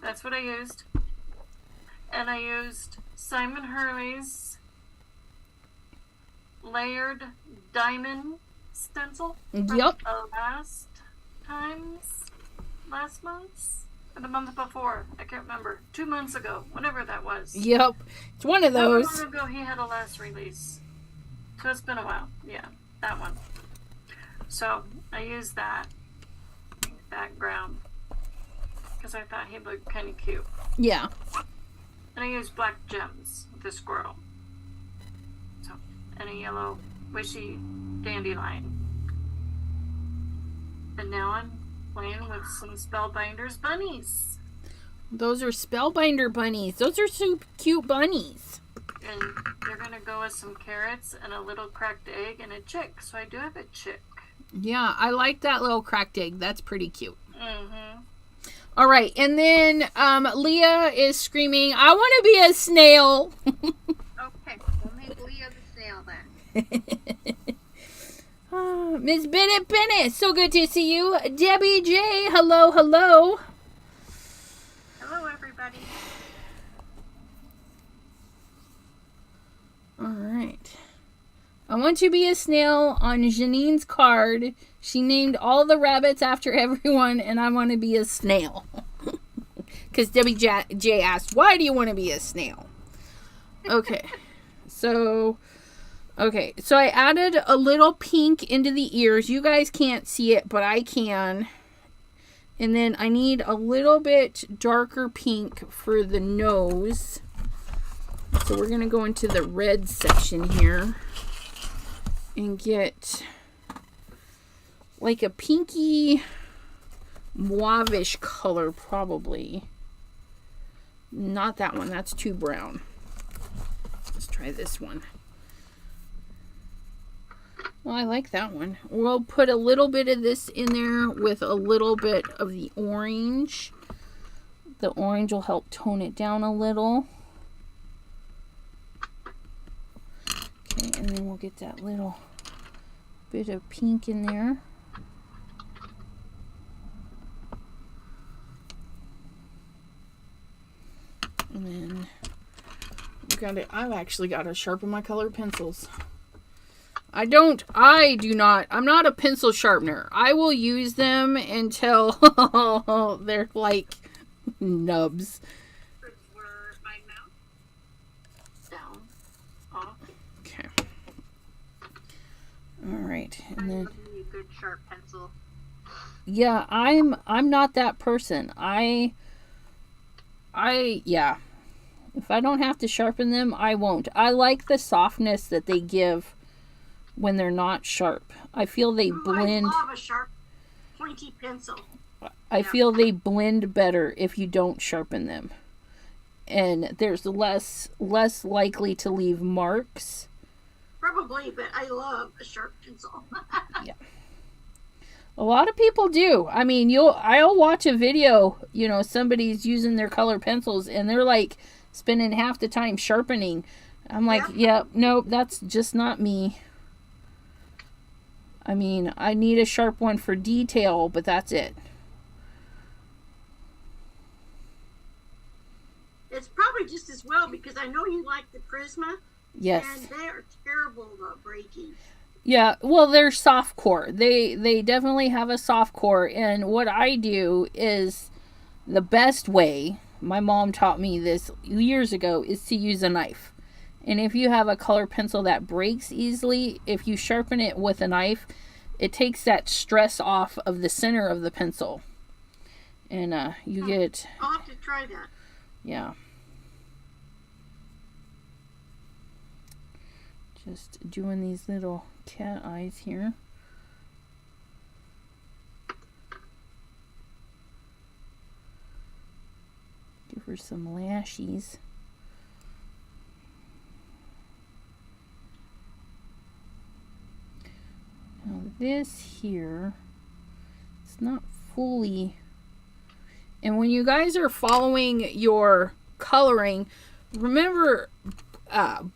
That's what I used. And I used Simon Hurley's layered diamond stencil. Yep. Last month? Or the month before. I can't remember. 2 months ago. Whenever that was. Yep. It's one of Not those. long ago he had a last release. So it's been a while. Yeah, that one. So I used that background because I thought he looked kind of cute. Yeah. And I used black gems with the squirrel. So, and a yellow wishy dandelion. And now I'm playing with some Spellbinders bunnies. Those are Spellbinder bunnies. Those are so cute bunnies. And they're going to go with some carrots and a little cracked egg and a chick. So I do have a chick. Yeah, I like that little cracked egg. That's pretty cute. Mm-hmm. All right, and then Leah is screaming, I want to be a snail. Okay, we'll make Leah the snail then. Miss Bennett, so good to see you. Debbie J, hello, hello. Hello, everybody. All right. I want to be a snail on Janine's card. She named all the rabbits after everyone, and I want to be a snail. Because Debbie J asked, why do you want to be a snail? Okay. So I added a little pink into the ears. You guys can't see it, but I can. And then I need a little bit darker pink for the nose. So we're going to go into the red section here and get like a pinky mauve-ish color, probably. Not that one. That's too brown. Let's try this one. Well, I like that one. We'll put a little bit of this in there with a little bit of the orange. The orange will help tone it down a little. Okay, and then we'll get that little bit of pink in there. And then I've actually got to sharpen my colored pencils. I'm not a pencil sharpener. I will use them until they're like nubs. Were my mouth down, off. Okay. All right, and then A good sharp pencil. yeah, I'm not that person. Yeah. If I don't have to sharpen them, I won't. I like the softness that they give when they're not sharp. I feel they blend. I love a sharp, pointy pencil. I feel they blend better if you don't sharpen them. And there's less likely to leave marks. Probably, but I love a sharp pencil. Yeah. A lot of people do. I mean, I'll watch a video, somebody's using their color pencils and they're like spending half the time sharpening. I'm like, yeah, nope, that's just not me. I mean, I need a sharp one for detail, but that's it. It's probably just as well because I know you like the Prisma. Yes. And they are terrible about breaking. Yeah, well, they're soft core. They definitely have a soft core, and what I do is the best way, my mom taught me this years ago, is to use a knife. And if you have a color pencil that breaks easily, if you sharpen it with a knife, it takes that stress off of the center of the pencil. And you get... I'll have to try that. Yeah. Just doing these little cat eyes here. Give her some lashes. Now this here, it's not fully... And when you guys are following your coloring, remember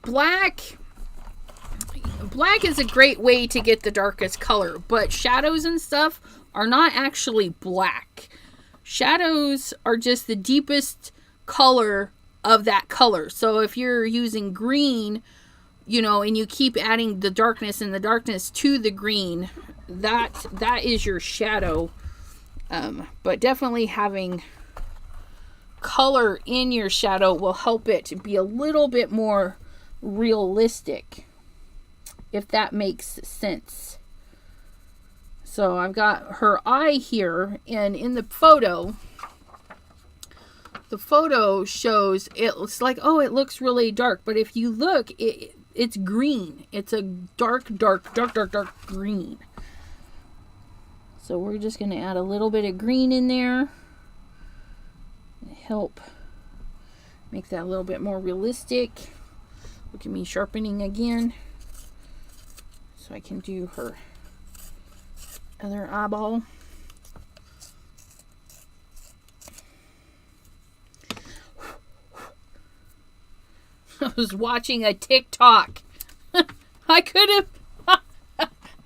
black is a great way to get the darkest color, but shadows and stuff are not actually black. Shadows are just the deepest color of that color. So if you're using green, and you keep adding the darkness and the darkness to the green, that is your shadow. But definitely having color in your shadow will help it to be a little bit more realistic, if that makes sense. So I've got her eye here, and in the photo shows it's like, oh, it looks really dark, but if you look, it's green. It's a dark green. So we're just going to add a little bit of green in there to help make that a little bit more realistic. Look at me sharpening again. So I can do her other eyeball. I was watching a TikTok. I could have...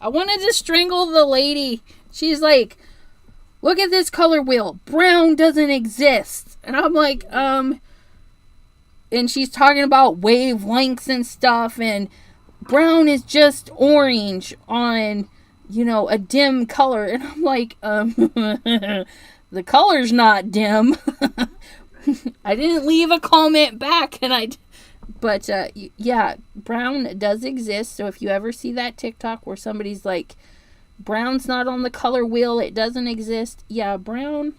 I wanted to strangle the lady. She's like, look at this color wheel. Brown doesn't exist. And I'm like, and she's talking about wavelengths and stuff, and brown is just orange on, you know, a dim color. And I'm like, the color's not dim. I didn't leave a comment back, but yeah, brown does exist. So if you ever see that TikTok where somebody's like, brown's not on the color wheel, it doesn't exist. Yeah, brown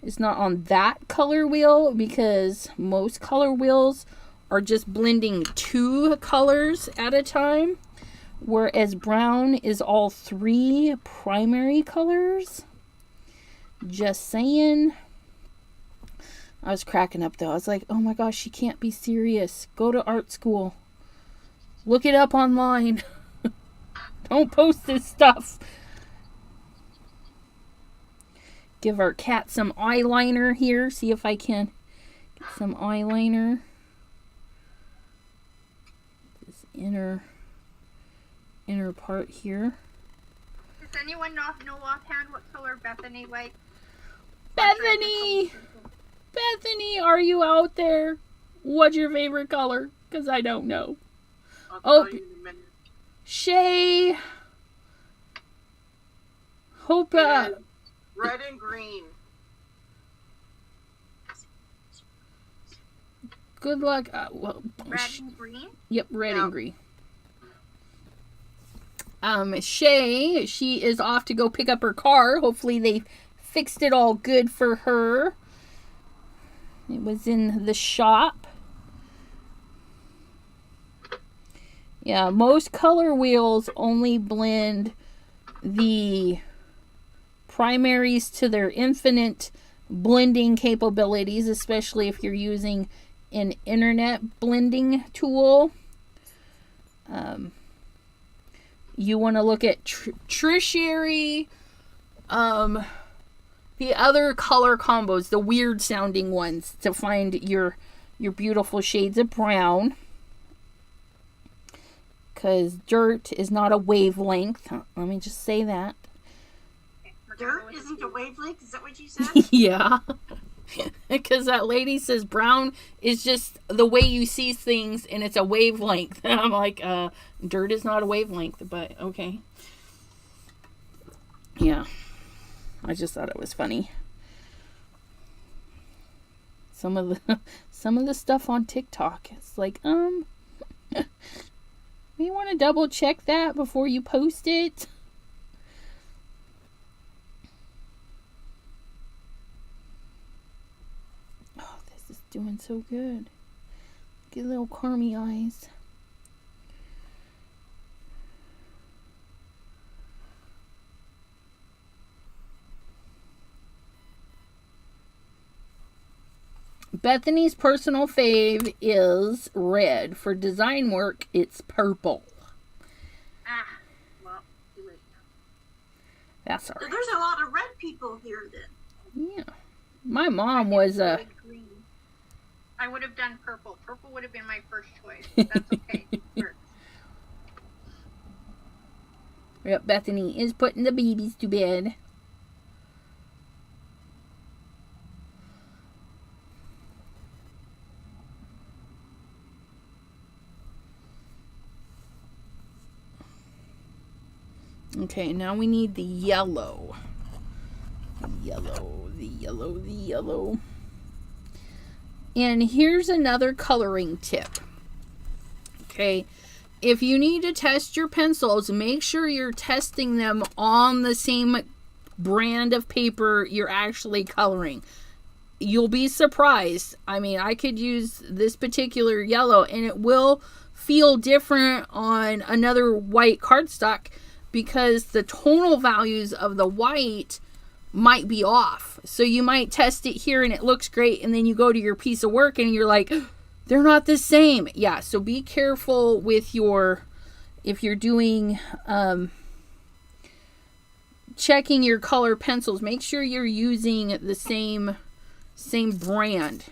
is not on that color wheel because most color wheels are just blending 2 colors at a time, whereas brown is all 3 primary colors. Just saying. I was cracking up though. I was like, oh my gosh, she can't be serious. Go to art school. Look it up online. Don't post this stuff. Give our cat some eyeliner here. See if I can get some eyeliner. This inner part here. Does anyone know offhand what color Bethany likes? Bethany! Bethany, are you out there? What's your favorite color? Because I don't know. I'll tell you in a minute. Shay. Hope, Red and green. good luck. Red and green? Yep, red and green. Shay, she is off to go pick up her car. Hopefully they fixed it all good for her. It was in the shop. Yeah, most color wheels only blend the primaries to their infinite blending capabilities, especially if you're using an internet blending tool. You want to look at tertiary, the other color combos, the weird sounding ones, to find your beautiful shades of brown. Because dirt is not a wavelength. Let me just say that. Dirt isn't a wavelength? Is that what you said? Yeah. Because that lady says brown is just the way you see things and it's a wavelength. And I'm like, dirt is not a wavelength, but okay. Yeah. I just thought it was funny. Some of the stuff on TikTok, it's like, you want to double check that before you post it? Oh, this is doing so good. Get little Carmy eyes. Bethany's personal fave is red. For design work, it's purple. Well, too late. That's all So right. there's a lot of red people here then. Yeah. My mom was a... Green. I would have done purple. Purple would have been my first choice. That's okay. Sure. Yep, Bethany is putting the babies to bed. Okay, now we need the yellow. The yellow. And here's another coloring tip. Okay, if you need to test your pencils, make sure you're testing them on the same brand of paper you're actually coloring. You'll be surprised. I mean, I could use this particular yellow and it will feel different on another white cardstock, because the tonal values of the white might be off. So you might test it here and it looks great, and then you go to your piece of work and you're like, they're not the same. Yeah, so be careful with if you're doing checking your color pencils, make sure you're using the same brand.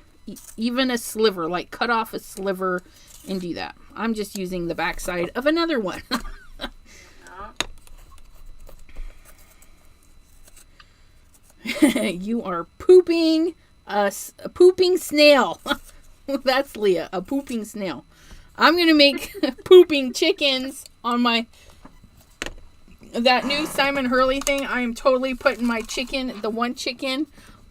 Even a sliver, like cut off a sliver and do that. I'm just using the back side of another one. You are pooping a pooping snail. That's Leah, a pooping snail. I'm going to make pooping chickens on that new Simon Hurley thing. I am totally putting my chicken, the one chicken,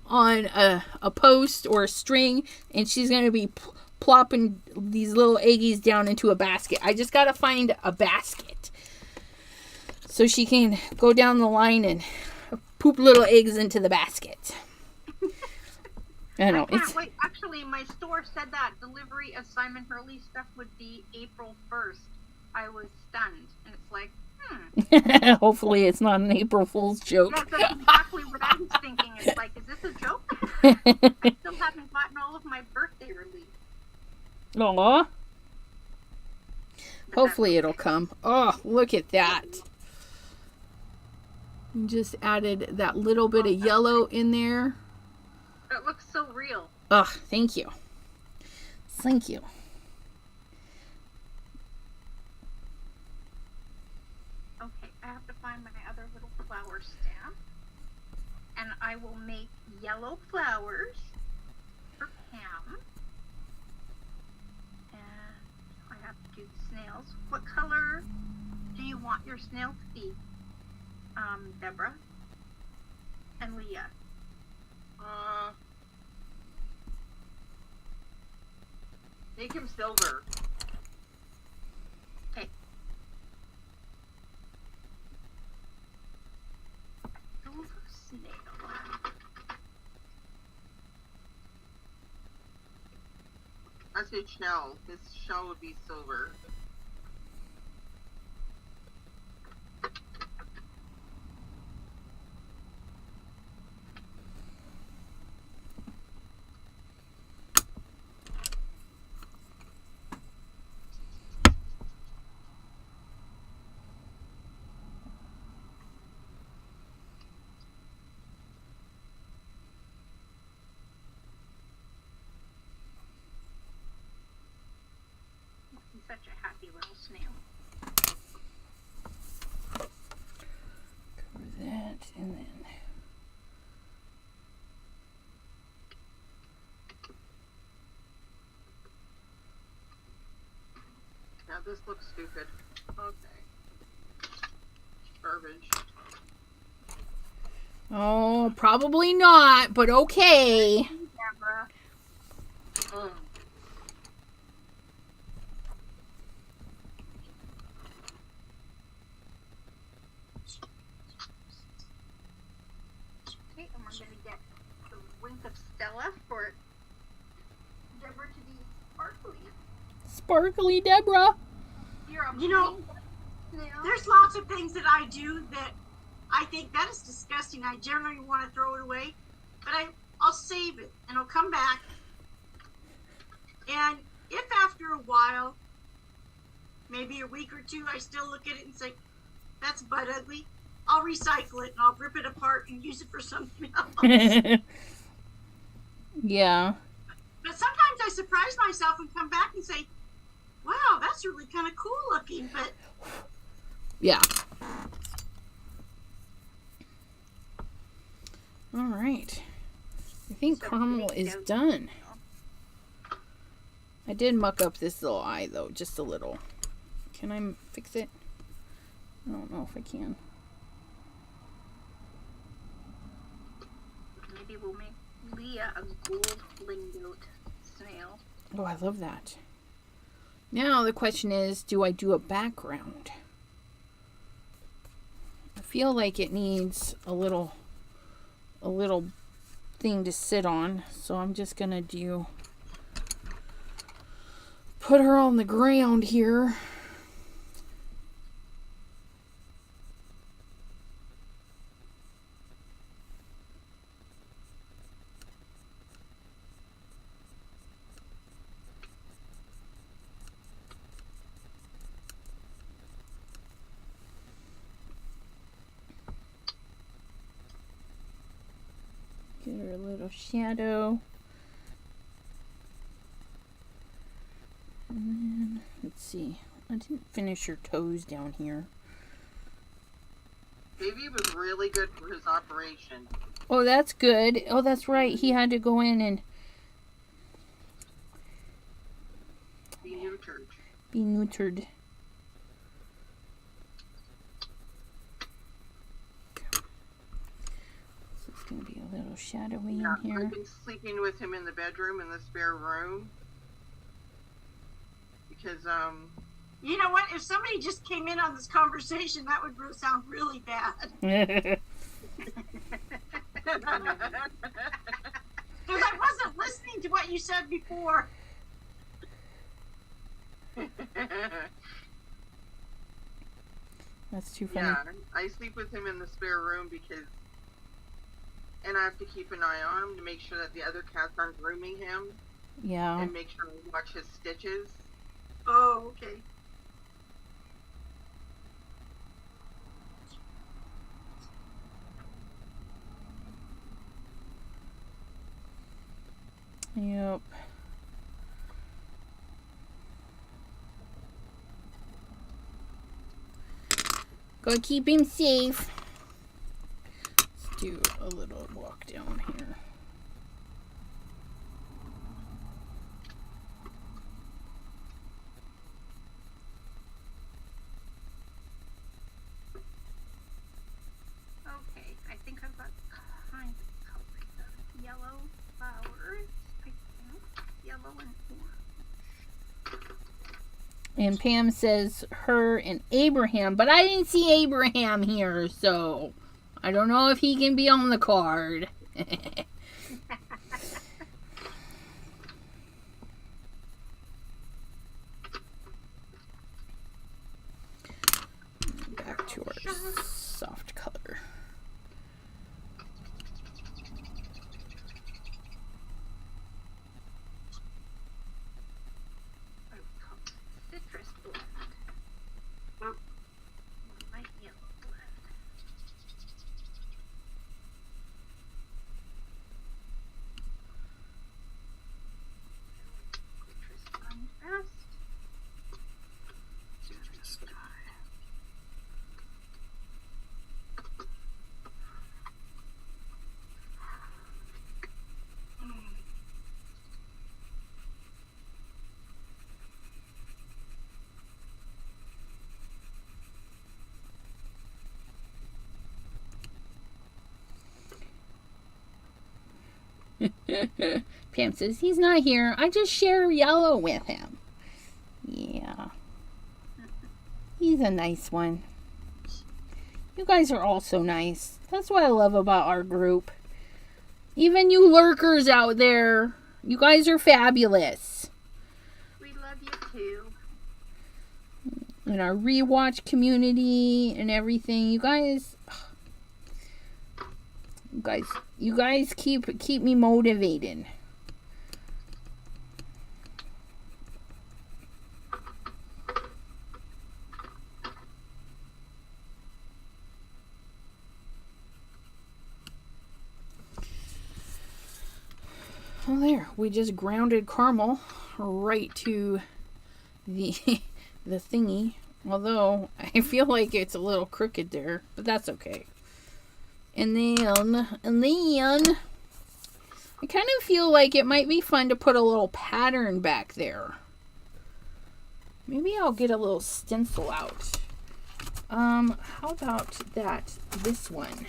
on a post or a string, and she's going to be plopping these little eggies down into a basket. I just got to find a basket so she can go down the line and poop little eggs into the basket. I know. I can't wait. Actually, my store said that delivery of Simon Hurley stuff would be April 1st. I was stunned. And it's like, Hopefully it's not an April Fool's joke. Yeah, that's exactly what I was thinking. It's like, is this a joke? I still haven't gotten all of my birthday relief. Aw. Hopefully it'll come. Oh, look at that. You just added that little bit of yellow in there. It looks so real. Oh, thank you. Thank you. Okay, I have to find my other little flower stamp. And I will make yellow flowers for Pam. And I have to do the snails. What color do you want your snail to be? Deborah and Leah. Make him silver. Okay. Silver snail. I said shell. His shell would be silver. He's such a happy little snail. Cover that and then. Now this looks stupid. Okay. Garbage. Oh, probably not, but okay. Deborah. Okay, and we're going to get the wink of Stella for Deborah to be sparkly. Sparkly Deborah. You're a You know, snail. there's lots of things that I do that I think that is disgusting. I generally want to throw it away, but I'll save it and I'll come back. And if after a while, maybe a week or two, I still look at it and say, that's butt ugly, I'll recycle it and I'll rip it apart and use it for something else. Yeah. But sometimes I surprise myself and come back and say, wow, that's really kind of cool looking, but Yeah. All right. I think caramel is done. I did muck up this little eye though, just a little. Can I fix it? I don't know if I can. Maybe we'll make Leah a gold lingote snail. Oh, I love that. Now the question is, do I do a background? I feel like it needs a little thing to sit on, so I'm just gonna put her on the ground here. Get her a little shadow. And then see. I didn't finish your toes down here. Baby was really good for his operation. Oh, that's good. Oh, that's right. He had to go in and Be neutered. be neutered. So it's going to be a little shadowy Yeah, in here. I've been sleeping with him in the bedroom in the spare room. Because, You know what? If somebody just came in on this conversation, that would sound really bad. Because I wasn't listening to what you said before. That's too funny. yeah, I sleep with him in the spare room because, and I have to keep an eye on him to make sure that the other cats aren't grooming him Yeah. and make sure I watch his stitches. Oh, okay. Yep. Go keep him safe. Let's do a little walk down here. Okay, I think I've got kind of colors. Yellow flowers, I think. Yellow and orange. And Pam says her and Abraham, but I didn't see Abraham here, so I don't know if he can be on the card. Back to our soft color. Citrus blend. Light yellow blend. Citrus contrast. Sky. Pam says he's not here. I just share yellow with him. Yeah. He's a nice one. You guys are all so nice. That's what I love about our group. Even you lurkers out there, you guys are fabulous. We love you too. And our rewatch community and everything. You guys keep me motivated. Well, there, we just grounded caramel right to the the thingy. Although I feel like it's a little crooked there, but that's okay. And then I kind of feel like it might be fun to put a little pattern back there. Maybe I'll get a little stencil out. How about this one?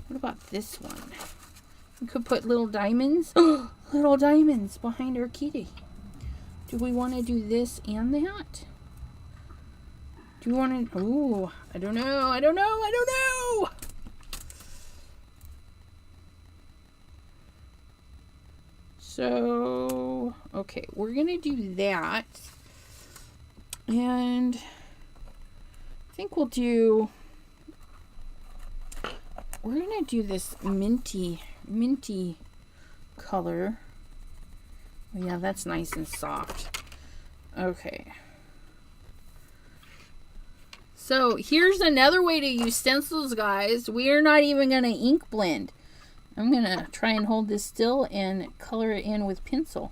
What about this one? We could put little diamonds. Oh, little diamonds behind our kitty. Do we want to do this and that? Do you want to... Ooh, I don't know. So, okay, we're going to do that. And I think we're going to do this minty color. Oh, yeah, that's nice and soft. Okay. So here's another way to use stencils, guys. We are not even going to ink blend. I'm going to try and hold this still and color it in with pencil.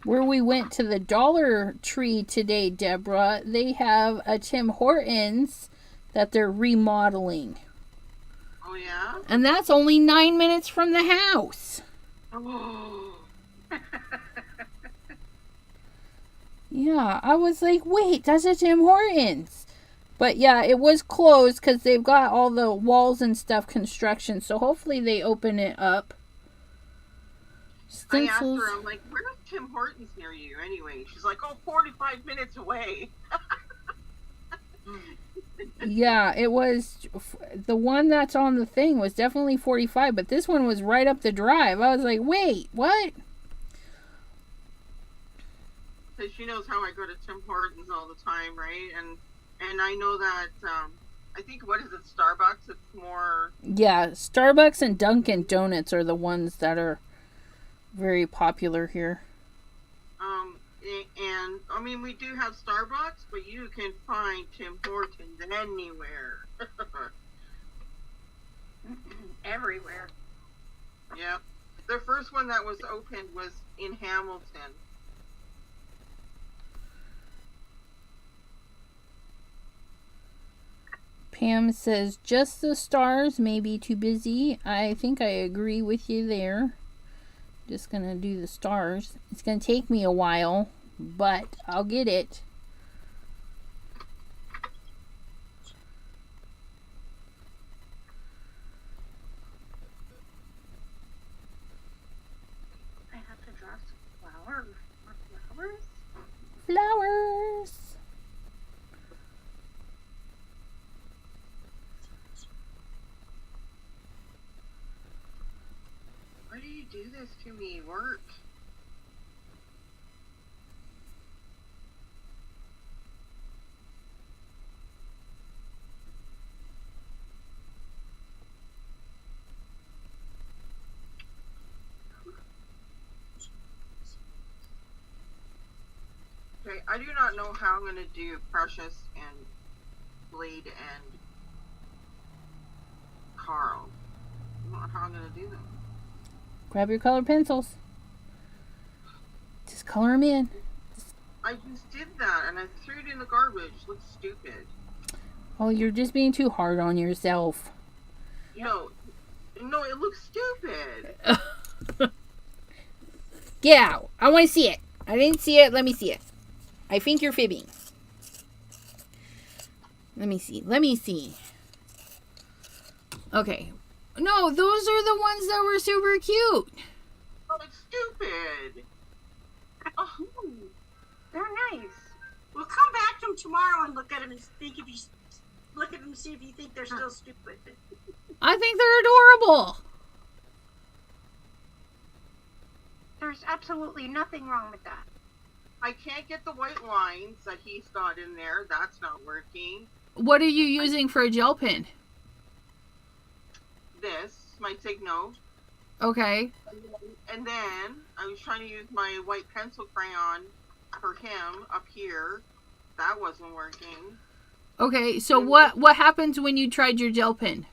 where we went to the Dollar Tree today, Deborah, they have a Tim Hortons that they're remodeling. Oh, yeah? And that's only 9 minutes from the house. Oh. Yeah, I was like, wait, that's a Tim Hortons. But yeah, it was closed because they've got all the walls and stuff construction. So hopefully they open it up. I asked her, I'm like, where's Tim Hortons near you anyway? She's like, 45 minutes away. Yeah, it was, the one that's on the thing was definitely 45, but this one was right up the drive. I was like, wait, what? Because she knows how I go to Tim Hortons all the time, right? And I know that, I think, what is it, Starbucks? It's more... Yeah, Starbucks and Dunkin' Donuts are the ones that are very popular here. And, I mean, we do have Starbucks, but you can find Tim Hortons anywhere. Everywhere. Yep. The first one that was opened was in Hamilton. Pam says, just the stars may be too busy. I think I agree with you there. Just gonna do the stars. It's gonna take me a while, but I'll get it. I have to draw some flowers. More flowers? Flowers! Why do you do this to me? Work. Okay, I do not know how I'm going to do Precious and Blade and Carl. I don't know how I'm going to do them. Grab your colored pencils. Just color them in. I just did that and I threw it in the garbage. Looks stupid. Oh, you're just being too hard on yourself. No, it looks stupid. Get out. I want to see it. I didn't see it. Let me see it. I think you're fibbing. Let me see. Okay. No, those are the ones that were super cute. Oh, it's stupid. Oh, They're nice. We'll come back to them tomorrow and look at them and think if you look at them and see if you think they're still stupid. I think they're adorable. There's absolutely nothing wrong with that. I can't get the white lines that he's got in there. That's not working. What are you using for a gel pen? This, my Signo. Okay. And then I was trying to use my white pencil crayon for him up here. That wasn't working. Okay, so what happens when you tried your gel pen?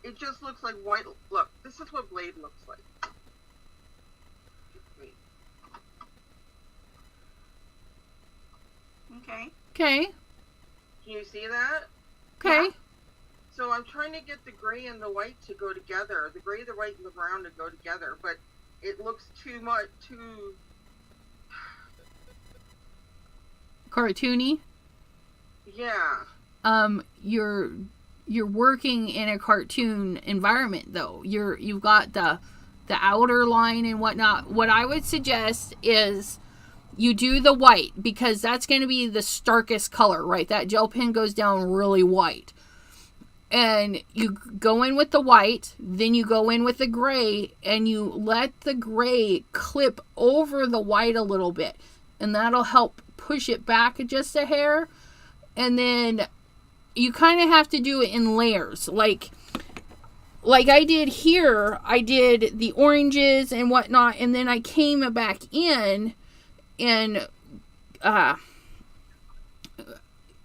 It just looks like white. Look, this is what Blade looks like. Wait. Okay. Okay. Can you see that? Okay. Yeah. So I'm trying to get the gray and the white to go together. The gray, the white, and the brown to go together. But it looks too much, too... Cartoony? Yeah. You're working in a cartoon environment though. You've got the outer line and whatnot. What I would suggest is you do the white because that's going to be the starkest color, right? That gel pen goes down really white. And you go in with the white, then you go in with the gray, and you let the gray clip over the white a little bit. And that'll help push it back just a hair. And then you kind of have to do it in layers. Like I did here, I did the oranges and whatnot, and then I came back in and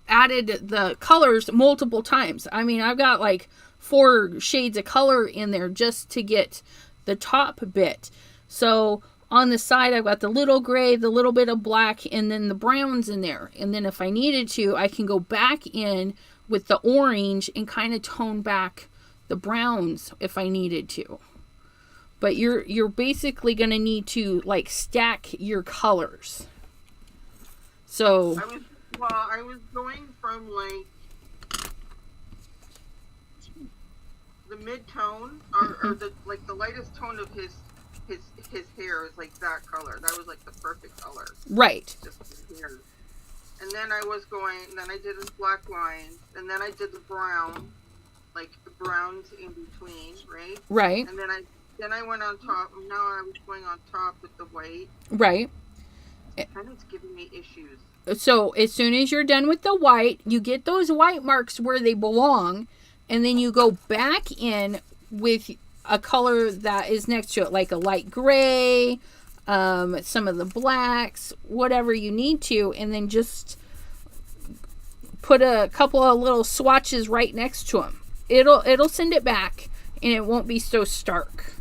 added the colors multiple times. I mean, I've got like 4 shades of color in there just to get the top bit. So on the side, I've got the little gray, the little bit of black, and then the browns in there. And then if I needed to, I can go back in with the orange and kind of tone back the browns if I needed to. But you're basically going to need to like stack your colors. So I was going from like the mid-tone or the like the lightest tone of his hair is like that color. That was like the perfect color. Right. Just his hair. And then I was going, then I did his black lines, and then I did the brown, like the browns in between, right? Right. And then I went on top. Now I was going on top with the white. Right. And it's giving me issues. So as soon as you're done with the white, you get those white marks where they belong, and then you go back in with a color that is next to it, like a light gray, some of the blacks, whatever you need to, and then just put a couple of little swatches right next to them. It'll send it back, and it won't be so stark.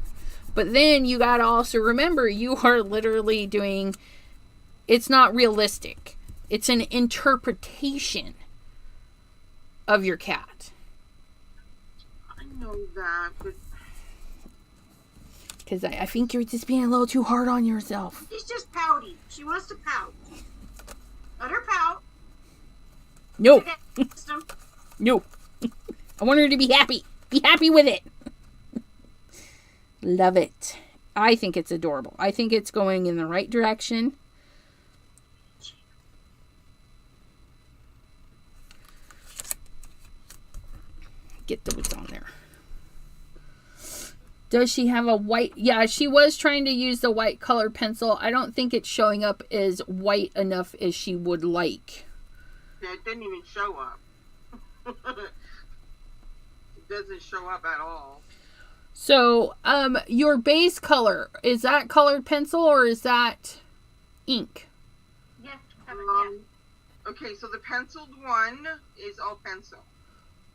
But then you gotta also remember, you are literally doing, it's not realistic. It's an interpretation of your cat. I know that, but because I think you're just being a little too hard on yourself. She's just pouty. She wants to pout. Let her pout. Nope. Okay, Nope. I want her to be happy. Be happy with it. Love it. I think it's adorable. I think it's going in the right direction. Get those on there. Does she have a white? Yeah, she was trying to use the white color pencil. I don't think it's showing up as white enough as she would like. Yeah, it didn't even show up. It doesn't show up at all. So, your base color, is that colored pencil or is that ink? Yeah, okay, so the penciled one is all pencil.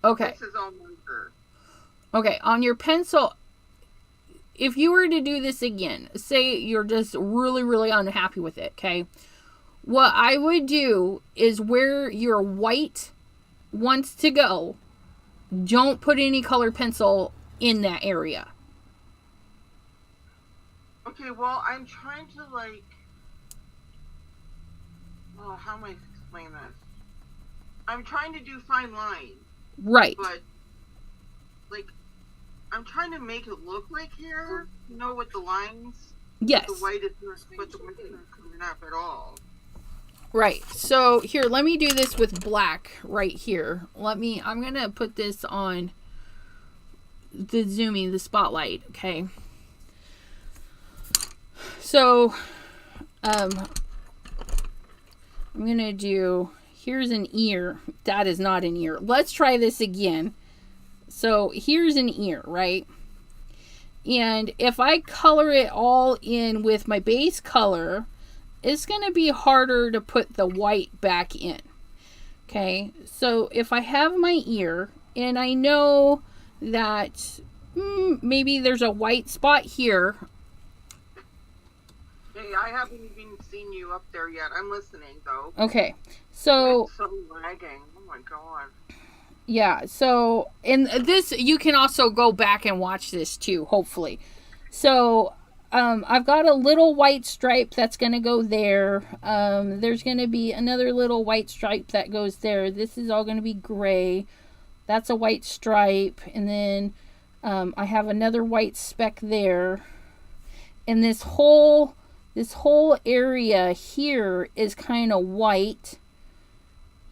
Okay. This is all marker. Okay, on your pencil, if you were to do this again, say you're just really, really unhappy with it, okay? What I would do is where your white wants to go, don't put any colored pencil in that area. Okay, well, I'm trying to, like, oh, how am I explain this? I'm trying to do fine lines. Right. But, like, I'm trying to make it look like hair, you know, with the lines. Yes. The white is not, but the white is not coming up at all. Right. So here, let me do this with black right here. I'm going to put this on the zooming, the spotlight. Okay. So, I'm going to do, here's an ear. That is not an ear. Let's try this again. So here's an ear, right? And if I color it all in with my base color, it's going to be harder to put the white back in. Okay, so if I have my ear and I know that maybe there's a white spot here. Hey, I haven't even seen you up there yet. I'm listening though. Okay, so it's so lagging. Oh my god. Yeah, so in this, you can also go back and watch this too, hopefully. So I've got a little white stripe that's going to go there. There's going to be another little white stripe that goes there. This is all going to be gray. That's a white stripe. And then I have another white speck there. And this whole area here is kind of white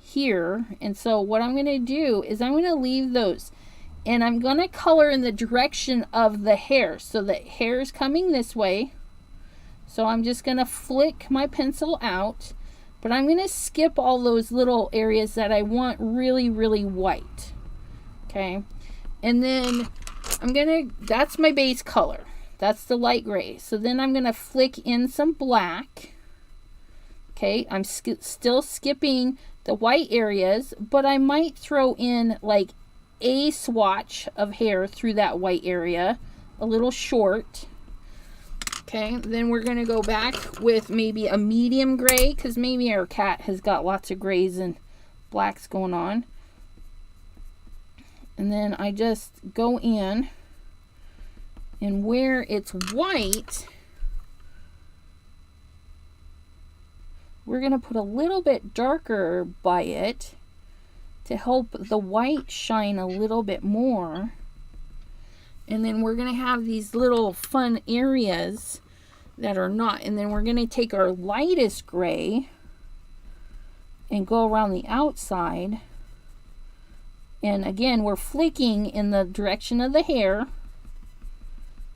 here. And so what I'm going to do is I'm going to leave those. And I'm going to color in the direction of the hair. So the hair is coming this way. So I'm just going to flick my pencil out. But I'm going to skip all those little areas that I want really, really white. Okay. And then that's my base color. That's the light gray. So then I'm going to flick in some black. Okay. I'm still skipping the white areas. But I might throw in like a swatch of hair through that white area, a little short. Okay, then we're going to go back with maybe a medium gray, because maybe our cat has got lots of grays and blacks going on. And then I just go in, and where it's white, we're going to put a little bit darker by it to help the white shine a little bit more. And then we're going to have these little fun areas that are not. And then we're going to take our lightest gray and go around the outside. And again, we're flicking in the direction of the hair,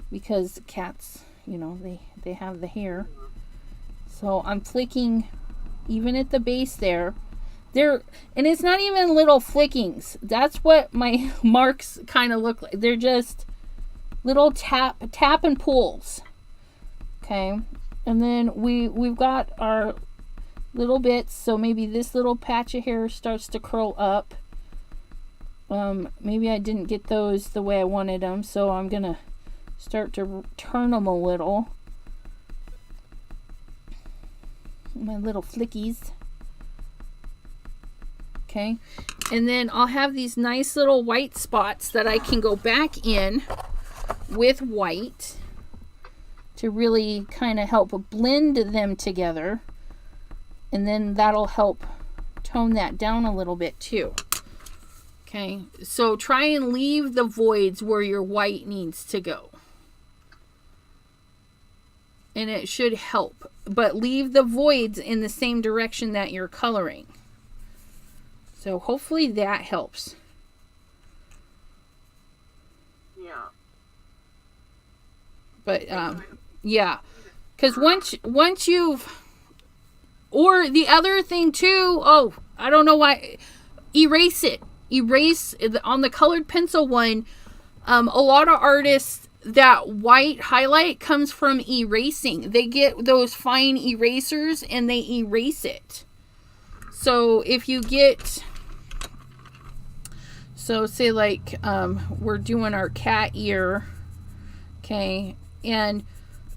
because cats, you know, they have the hair. So I'm flicking even at the base there. And it's not even little flickings. That's what my marks kind of look like. They're just little tap and pulls. Okay, and then we've got our little bits. So maybe this little patch of hair starts to curl up. Maybe I didn't get those the way I wanted them, so I'm gonna start to turn them a little. My little flickies. Okay, and then I'll have these nice little white spots that I can go back in with white to really kind of help blend them together, and then that'll help tone that down a little bit too. Okay, so try and leave the voids where your white needs to go, and it should help, but leave the voids in the same direction that you're coloring. So hopefully that helps. Yeah. But yeah, because once you've, or the other thing too, oh, I don't know why, erase it. Erase on the colored pencil one. A lot of artists, that white highlight comes from erasing. They get those fine erasers and they erase it. So if you get, so say like we're doing our cat ear, okay, and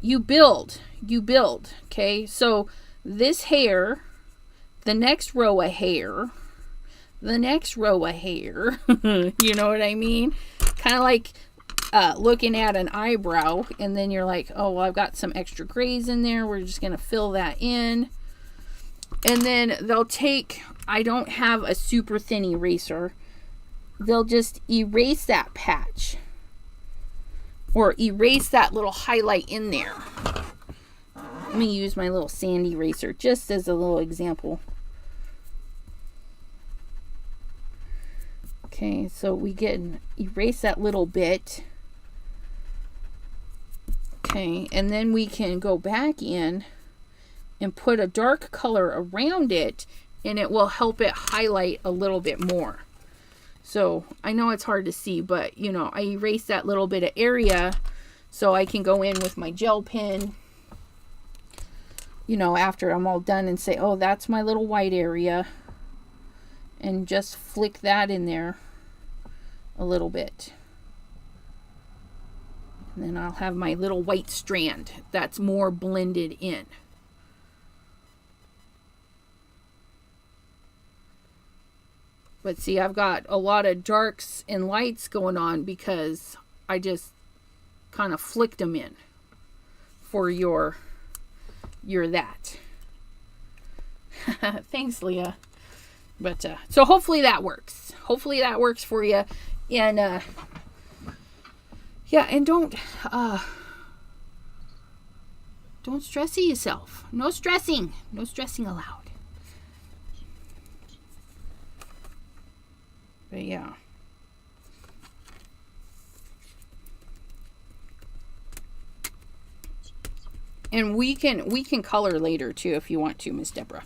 you build, okay, so this hair, the next row of hair, the next row of hair, you know what I mean? Kind of like looking at an eyebrow, and then you're like, oh, well, I've got some extra grays in there. We're just going to fill that in. And then they'll take, I don't have a super thin eraser. They'll just erase that patch, or erase that little highlight in there. Let me use my little sand eraser just as a little example. Okay, so we can erase that little bit. Okay, and then we can go back in and put a dark color around it, and it will help it highlight a little bit more. So I know it's hard to see, but you know, I erase that little bit of area so I can go in with my gel pen, you know, after I'm all done, and say, oh, that's my little white area, and just flick that in there a little bit. And then I'll have my little white strand that's more blended in. But see, I've got a lot of darks and lights going on because I just kind of flicked them in for your that. Thanks, Leah. But so hopefully that works. Hopefully that works for you. And yeah, and don't stress yourself. No stressing allowed. But yeah. And we can color later too if you want to, Miss Deborah.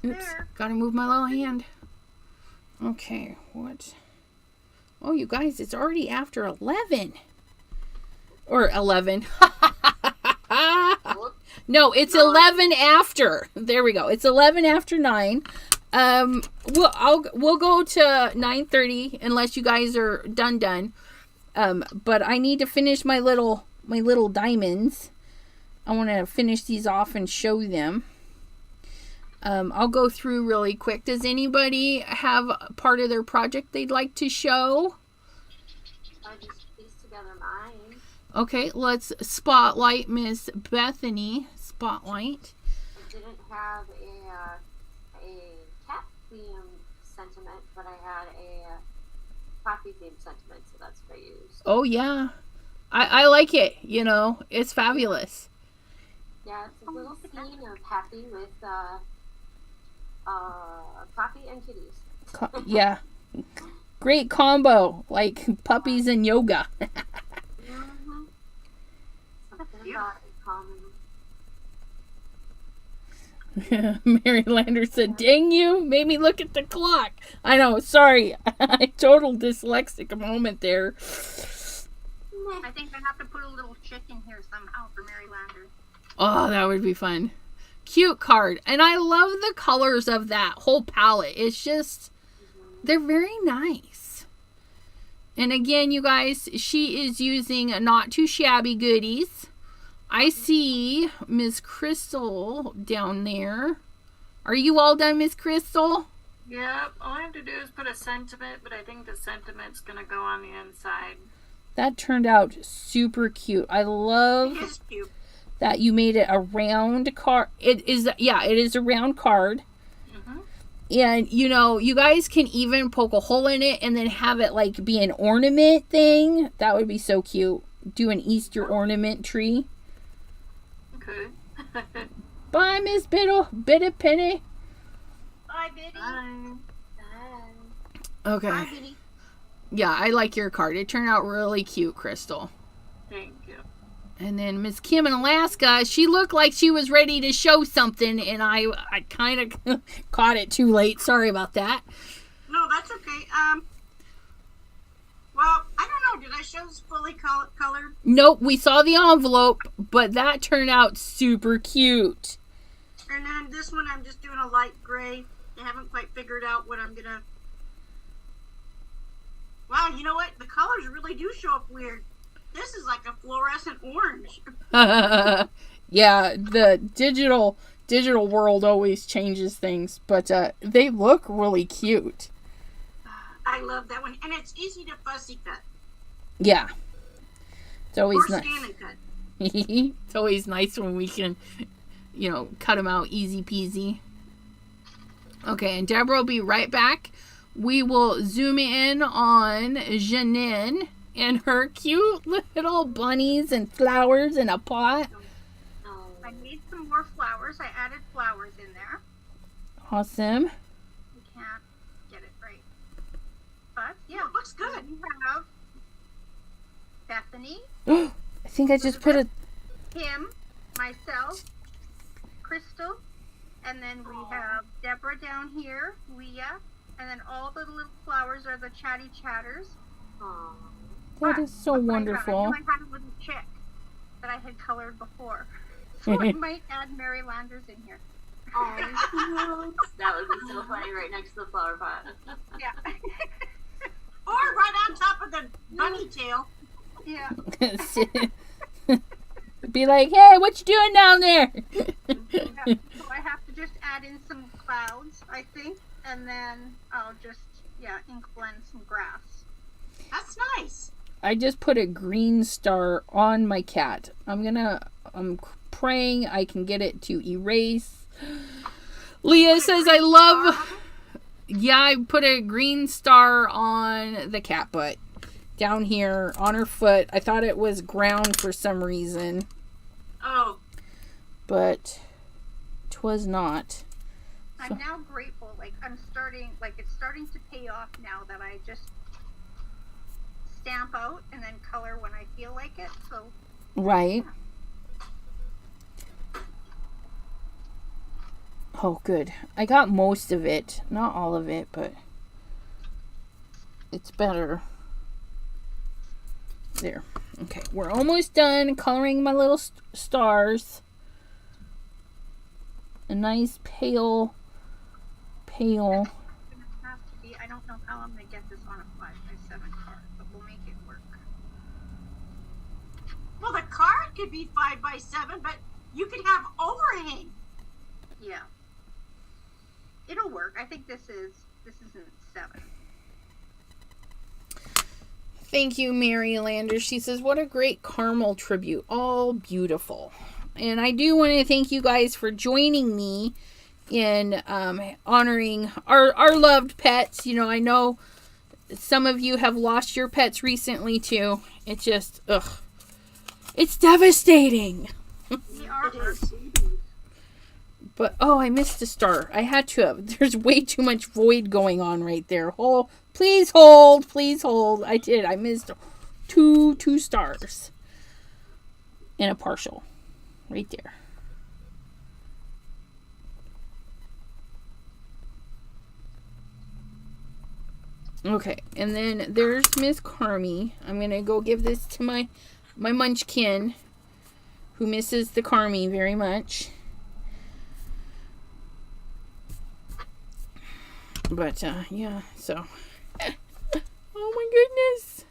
Oops, gotta move my little hand. Okay, what? Oh, you guys, it's already after 11. Or 11. No, it's 11 after. There we go. It's 11 after 9. We'll go to 9:30 unless you guys are done. But I need to finish my little diamonds. I want to finish these off and show them. I'll go through really quick. Does anybody have part of their project they'd like to show? I just pieced together mine. Okay, let's spotlight Miss Bethany. Spotlight. I didn't have a cat theme sentiment, but I had a coffee theme sentiment, so that's what I used. Oh yeah, I like it. You know, it's fabulous. Yeah, it's a little scene of happy with coffee and kitties. Yeah, great combo, like puppies and yoga. Mm-hmm. Something about a common. Mary Lander said, "Dang you, made me look at the clock." I know, sorry. Total dyslexic moment there. I think I have to put a little chick in here somehow for Mary Lander. Oh, that would be fun. Cute card. And I love the colors of that whole palette. It's just, they're very nice. And again, you guys, she is using Not Too Shabby Goodies. I see Miss Crystal down there. Are you all done, Miss Crystal? Yep, all I have to do is put a sentiment, but I think the sentiment's going to go on the inside. That turned out super cute. I love It is cute. that you made it a round card. It is a round card. Mm-hmm. And, you know, you guys can even poke a hole in it and then have it, like, be an ornament thing. That would be so cute. Do an Easter ornament tree. Okay. Bye, Miss Bitty Penny. Bye, Biddy. Bye. Okay. Bye, Biddy. Yeah, I like your card. It turned out really cute, Crystal. Thank you. And then Miss Kim in Alaska, she looked like she was ready to show something, and I kind of caught it too late. Sorry about that. No, that's okay. Well, I don't know. Did I show this fully colored? Nope, we saw the envelope, but that turned out super cute. And then this one, I'm just doing a light gray. I haven't quite figured out what I'm gonna. Wow, you know what? The colors really do show up weird. This is like a fluorescent orange. Yeah, the digital world always changes things, but they look really cute. I love that one, and it's easy to fussy cut Yeah, it's always or nice. scan and cut. It's always nice when we can, you know, cut them out easy peasy. Okay, and Deborah will be right back. We will zoom in on Janine and her cute little bunnies and flowers in a pot. I need some more flowers. I added flowers in there. Awesome. We can't get it right. But, yeah. It looks good. We have Bethany, I think I just put a... Kim, myself, Crystal, and then we have Deborah down here, Leah, and then all the little flowers are the chatty chatters. Aww. That is so But I wonderful. knew I had a little chick that I had colored before. So I might add Mary Landers in here. Oh, that would be so funny right next to the flower pot. Yeah. Or right on top of the bunny tail. Yeah. Be like, hey, what you doing down there? Yeah. So I have to just add in some clouds, I think, and then I'll just, ink blend some grass. That's nice. I just put a green star on my cat. I'm praying I can get it to erase. Leah says I love... Yeah, I put a green star on the cat butt. Down here on her foot. I thought it was ground for some reason. Oh. But 'twas not. I'm now grateful. It's starting to pay off now that I just stamp out and then color when I feel like it. So Right. Oh, good. I got most of it. Not all of it, but it's better. There. Okay, we're almost done coloring my little stars. A nice pale tail. It's gonna have to be. I don't know how I'm gonna get this on a 5x7 card, but we'll make it work. Well, the card could be 5x7, but you could have overhang. Yeah. It'll work. I think this isn't 7. Thank you, Mary Lander. She says, what a great caramel tribute. All beautiful. And I do want to thank you guys for joining me in honoring our loved pets. You know, I know some of you have lost your pets recently too. It's just, it's devastating. They are is. But, oh, I missed a star. I had to have. There's way too much void going on right there. Oh, please hold. Please hold. I did. I missed two stars. And a partial. Right there. Okay. And then there's Miss Carmi. I'm going to go give this to my munchkin, who misses the Carmi very much. But, yeah, so. Oh, my goodness.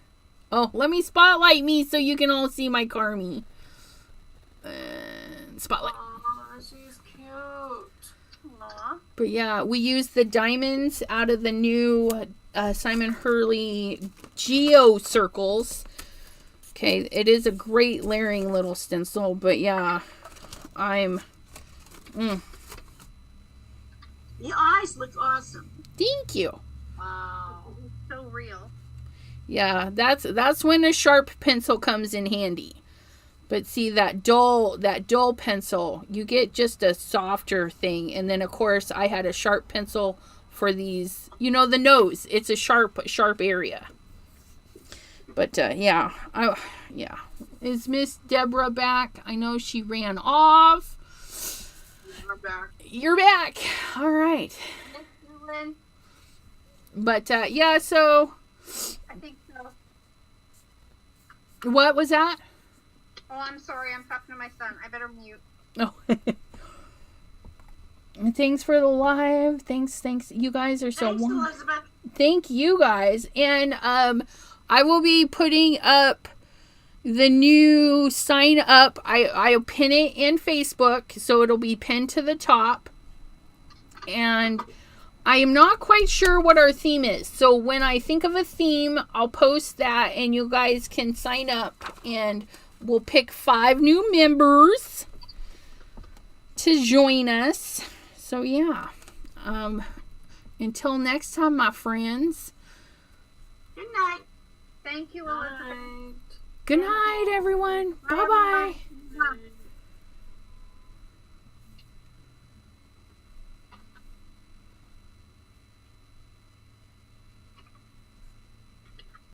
Oh, let me spotlight me so you can all see my Carmi. Spotlight. Aw, she's cute. Aw. But, yeah, we used the diamonds out of the new Simon Hurley Geo Circles. Okay, it is a great layering little stencil, but, yeah, I'm... The eyes look awesome. Thank you. Wow. It's so real. Yeah, that's when a sharp pencil comes in handy. But see, that dull pencil, you get just a softer thing. And then, of course, I had a sharp pencil for these, you know, the nose. It's a sharp area. But, yeah. Yeah. Is Miss Deborah back? I know she ran off. I'm back. You're back. All right. But, yeah, so... I think so. What was that? Oh, I'm sorry. I'm talking to my son. I better mute. Oh. Thanks for the live. Thanks. You guys are so Thanks, wonderful. Elizabeth. Thank you guys. And I will be putting up the new sign up. I'll pin it in Facebook, so it'll be pinned to the top. And I am not quite sure what our theme is. So when I think of a theme, I'll post that and you guys can sign up and we'll pick 5 new members to join us. So yeah. Until next time, my friends. Good night. Thank you, Elizabeth. Right. Good night, everyone. Bye-bye.